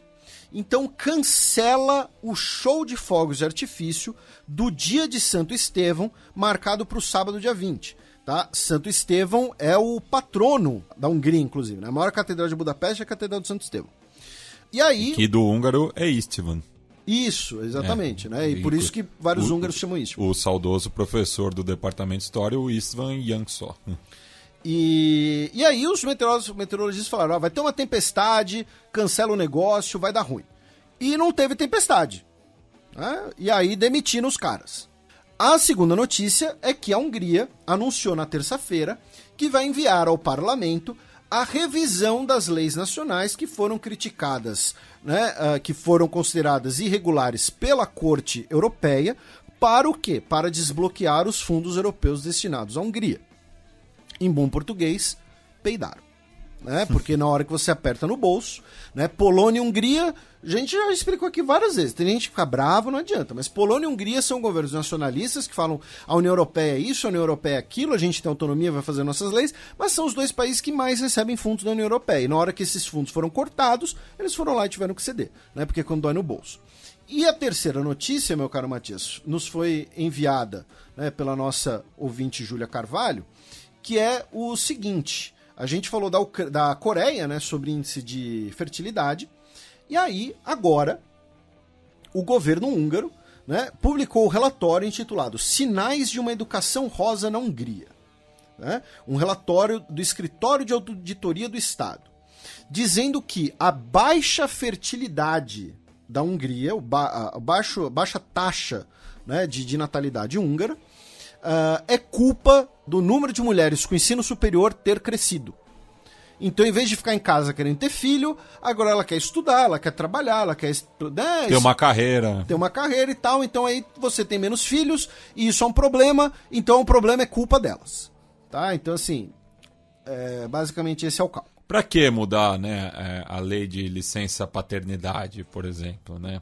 então cancela o show de fogos de artifício do dia de Santo Estevão, marcado para o sábado, dia 20. Tá? Santo Estevão é o patrono da Hungria, inclusive, né? A maior catedral de Budapeste é a Catedral de Santo Estevão. E aí... Que do húngaro é Istvan. Isso, exatamente, né? E por isso que vários húngaros chamam Istvan. O saudoso professor do Departamento de História, o Istvan Jancsó. E aí os meteorologistas falaram: vai ter uma tempestade, cancela o negócio, vai dar ruim. E não teve tempestade, né? E aí demitiram os caras. A segunda notícia é que a Hungria anunciou na terça-feira que vai enviar ao parlamento a revisão das leis nacionais que foram criticadas, né, que foram consideradas irregulares pela Corte Europeia. Para o quê? Para desbloquear os fundos europeus destinados à Hungria. Em bom português, peidaram, né? Porque na hora que você aperta no bolso, né? Polônia e Hungria, a gente já explicou aqui várias vezes, tem gente que fica bravo, não adianta, mas Polônia e Hungria são governos nacionalistas que falam: a União Europeia é isso, a União Europeia é aquilo, a gente tem autonomia, vai fazer nossas leis, mas são os dois países que mais recebem fundos da União Europeia, e na hora que esses fundos foram cortados, eles foram lá e tiveram que ceder, né? Porque quando dói no bolso. E a terceira notícia, meu caro Matias, nos foi enviada, né, pela nossa ouvinte Júlia Carvalho, que é o seguinte: a gente falou da Coreia, né, sobre índice de fertilidade, e aí, agora, o governo húngaro, né, publicou o relatório intitulado Sinais de uma Educação Rosa na Hungria, né, um relatório do Escritório de Auditoria do Estado, dizendo que a baixa fertilidade da Hungria, a baixa taxa, né, de natalidade húngara, é culpa do número de mulheres com ensino superior ter crescido. Então, em vez de ficar em casa querendo ter filho, agora ela quer estudar, ela quer trabalhar, ela quer ter uma carreira. Ter uma carreira e tal. Então, aí você tem menos filhos e isso é um problema. Então, o problema é culpa delas. Tá? Então, assim, basicamente esse é o cálculo. Pra que mudar, né, a lei de licença paternidade, por exemplo, né?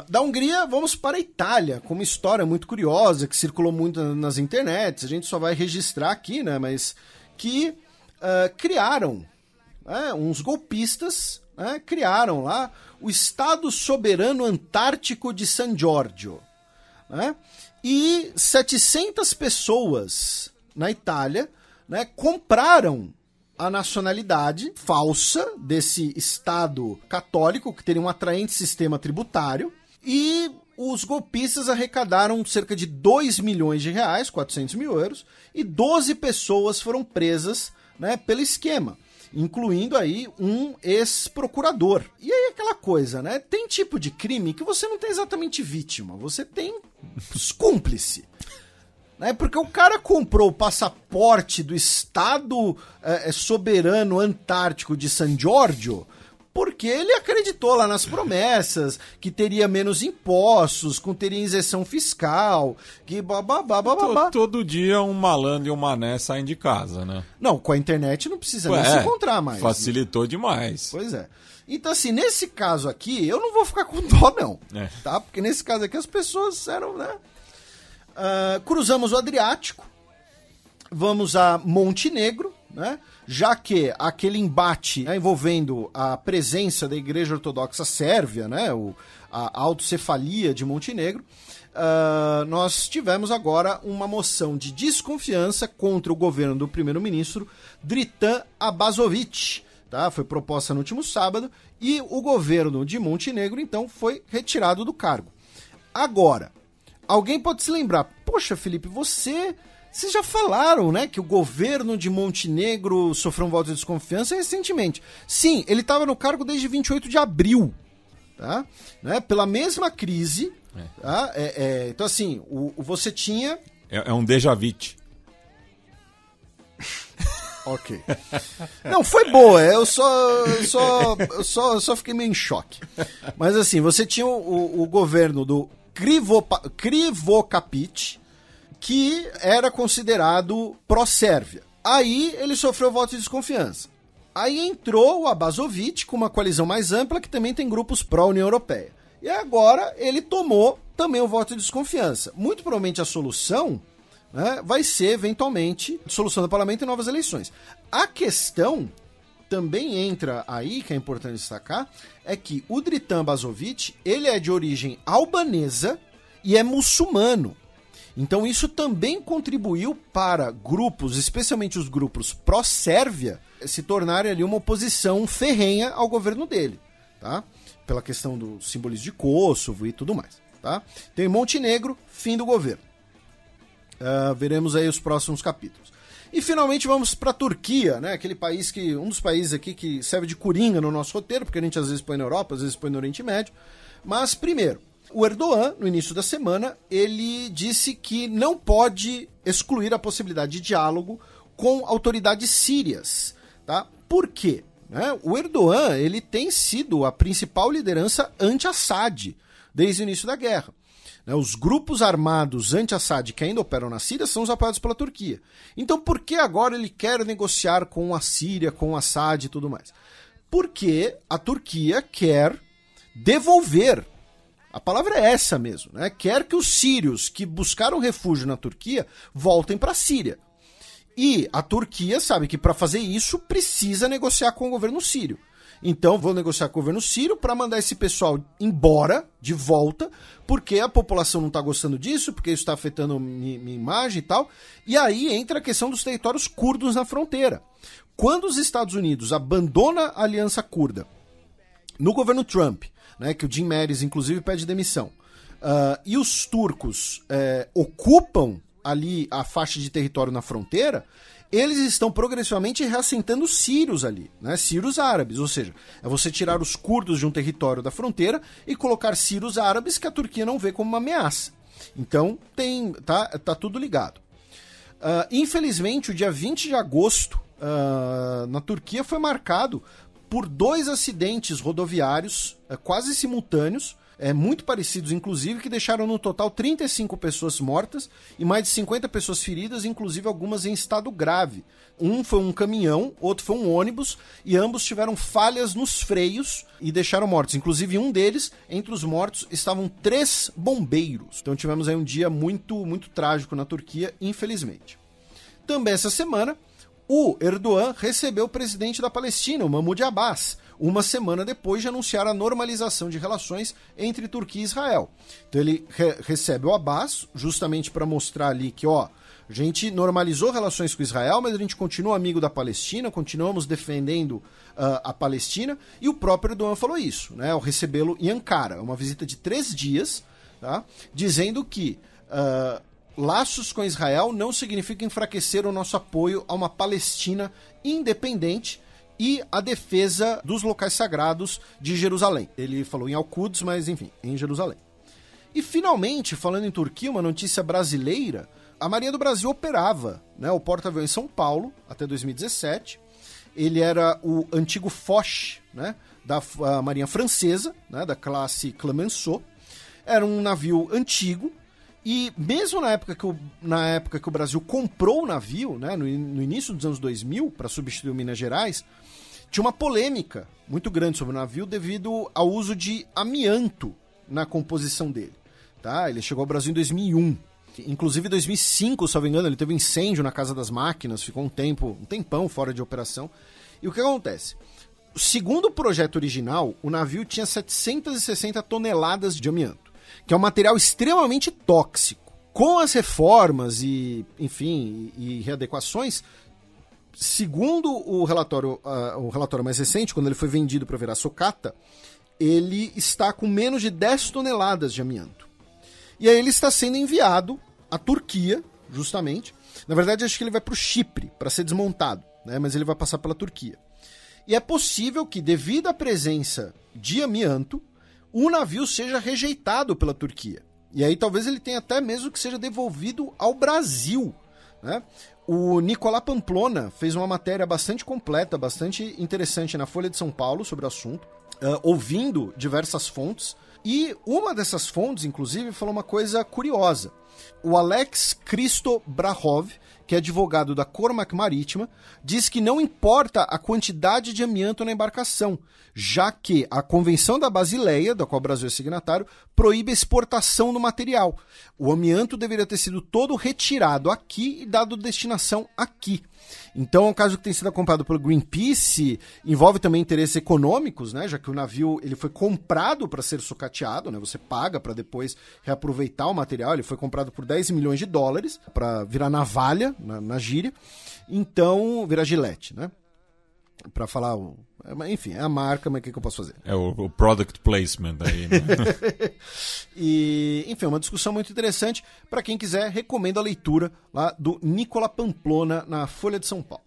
Da Hungria, vamos para a Itália, com uma história muito curiosa, que circulou muito nas internets, a gente só vai registrar aqui, né, mas que criaram, uns golpistas, criaram lá o Estado Soberano Antártico de San Giorgio. né? E 700 pessoas na Itália, né, compraram a nacionalidade falsa desse Estado católico, que teria um atraente sistema tributário, e os golpistas arrecadaram cerca de 2 milhões de reais, 400 mil euros, e 12 pessoas foram presas, né, pelo esquema, incluindo aí um ex-procurador. E aí aquela coisa, né? Tem tipo de crime que você não tem exatamente vítima, você tem cúmplice. Né? Porque o cara comprou o passaporte do Estado soberano antártico de San Giorgio porque ele acreditou lá nas promessas, que teria menos impostos, que teria isenção fiscal, que bababá. Todo dia um malandro e um mané saem de casa, né? Não, com a internet não precisa nem se encontrar mais. Facilitou demais. Pois é. Então, assim, nesse caso aqui, eu não vou ficar com dó, não. Tá? Porque nesse caso aqui as pessoas eram, né? Cruzamos o Adriático, vamos a Montenegro, né? Já que aquele embate, né, envolvendo a presença da Igreja Ortodoxa Sérvia, né, a autocefalia de Montenegro, nós tivemos agora uma moção de desconfiança contra o governo do primeiro-ministro Dritan Abazovic. Tá? Foi proposta no último sábado e o governo de Montenegro, então, foi retirado do cargo. Agora, alguém pode se lembrar, poxa, Felipe, vocês já falaram, né, que o governo de Montenegro sofreu um voto de desconfiança recentemente. Sim, ele estava no cargo desde 28 de abril, tá? Né, pela mesma crise. Tá? Então, assim, você tinha... É um déjà vu. Ok. Não, foi boa, eu só fiquei meio em choque. Mas, assim, você tinha o governo do Krivokapic, que era considerado pró-Sérvia. Aí ele sofreu voto de desconfiança. Aí entrou o Abazovic com uma coalizão mais ampla que também tem grupos pró-União Europeia. E agora ele tomou também o voto de desconfiança. Muito provavelmente a solução, né, vai ser, eventualmente, dissolução do parlamento e novas eleições. A questão também entra aí, que é importante destacar, é que o Dritan Abazovic, ele é de origem albanesa e é muçulmano. Então isso também contribuiu para grupos, especialmente os grupos pró-Sérvia, se tornarem ali uma oposição ferrenha ao governo dele, tá? Pela questão do simbolismo de Kosovo e tudo mais, tá? Então em Montenegro, fim do governo. Veremos aí os próximos capítulos. E finalmente vamos para a Turquia, né? Aquele país que, um dos países aqui que serve de coringa no nosso roteiro, porque a gente às vezes põe na Europa, às vezes põe no Oriente Médio. Mas primeiro, o Erdogan, no início da semana, ele disse que não pode excluir a possibilidade de diálogo com autoridades sírias. Tá? Por quê? O Erdogan, ele tem sido a principal liderança anti-Assad desde o início da guerra. Os grupos armados anti-Assad que ainda operam na Síria são os apoiados pela Turquia. Então por que agora ele quer negociar com a Síria, com o Assad e tudo mais? Porque a Turquia quer devolver, a palavra é essa mesmo, né? Quer que os sírios que buscaram refúgio na Turquia voltem para a Síria. E a Turquia sabe que para fazer isso precisa negociar com o governo sírio. Então vou negociar com o governo sírio para mandar esse pessoal embora, de volta, porque a população não está gostando disso, porque isso está afetando minha imagem e tal. E aí entra a questão dos territórios curdos na fronteira. Quando os Estados Unidos abandonam a aliança curda no governo Trump, né, que o Jim Mattis, inclusive, pede demissão, e os turcos ocupam ali a faixa de território na fronteira, eles estão progressivamente reassentando sírios ali, né, sírios árabes, ou seja, é você tirar os curdos de um território da fronteira e colocar sírios árabes que a Turquia não vê como uma ameaça. Então, tá tudo ligado. Infelizmente, o dia 20 de agosto, na Turquia, foi marcado por 2 acidentes rodoviários quase simultâneos, muito parecidos inclusive, que deixaram no total 35 pessoas mortas e mais de 50 pessoas feridas, inclusive algumas em estado grave. Um foi um caminhão, outro foi um ônibus, e ambos tiveram falhas nos freios e deixaram mortos. Inclusive um deles, entre os mortos, estavam 3 bombeiros. Então tivemos aí um dia muito, muito trágico na Turquia, infelizmente. Também essa semana, O Erdogan recebeu o presidente da Palestina, o Mahmoud Abbas, uma semana depois de anunciar a normalização de relações entre Turquia e Israel. Então ele recebe o Abbas justamente para mostrar ali que, a gente normalizou relações com Israel, mas a gente continua amigo da Palestina, continuamos defendendo a Palestina, e o próprio Erdogan falou isso, né, ao recebê-lo em Ankara, uma visita de 3 dias, tá, dizendo que laços com Israel não significa enfraquecer o nosso apoio a uma Palestina independente e a defesa dos locais sagrados de Jerusalém. Ele falou em Al-Quds, mas enfim, em Jerusalém. E finalmente, falando em Turquia, uma notícia brasileira, a Marinha do Brasil operava, né, o porta-aviões em São Paulo até 2017. Ele era o antigo Foch, né, da Marinha Francesa, né, da classe Clemenceau. Era um navio antigo e mesmo na época que o Brasil comprou o navio, né, no início dos anos 2000, para substituir o Minas Gerais, tinha uma polêmica muito grande sobre o navio devido ao uso de amianto na composição dele. Tá? Ele chegou ao Brasil em 2001. Inclusive em 2005, se não me engano, ele teve um incêndio na Casa das Máquinas, ficou um tempão fora de operação. E o que acontece? Segundo o projeto original, o navio tinha 760 toneladas de amianto, que é um material extremamente tóxico. Com as reformas e readequações, segundo o relatório mais recente, quando ele foi vendido para virar sucata, ele está com menos de 10 toneladas de amianto. E aí ele está sendo enviado à Turquia, justamente. Na verdade, acho que ele vai para o Chipre, para ser desmontado, né? Mas ele vai passar pela Turquia. E é possível que, devido à presença de amianto, o navio seja rejeitado pela Turquia. E aí talvez ele tenha até mesmo que seja devolvido ao Brasil, né? O Nicolás Pamplona fez uma matéria bastante completa, bastante interessante na Folha de São Paulo sobre o assunto, ouvindo diversas fontes. E uma dessas fontes, inclusive, falou uma coisa curiosa. O Alex Christo Brahov, que é advogado da Cormac Marítima, diz que não importa a quantidade de amianto na embarcação, já que a Convenção da Basileia, da qual o Brasil é signatário, proíbe a exportação do material. O amianto deveria ter sido todo retirado aqui e dado destinação aqui. Então, é um caso que tem sido acompanhado pelo Greenpeace, envolve também interesses econômicos, né, já que o navio ele foi comprado para ser sucateado, né, você paga para depois reaproveitar o material, ele foi comprado por 10 milhões de dólares para virar navalha, na gíria, então, virar gilete, né, para falar, enfim, é a marca, mas o que eu posso fazer? É o product placement aí, né? E, enfim, é uma discussão muito interessante. Para quem quiser, recomendo a leitura lá do Nicolás Pamplona na Folha de São Paulo.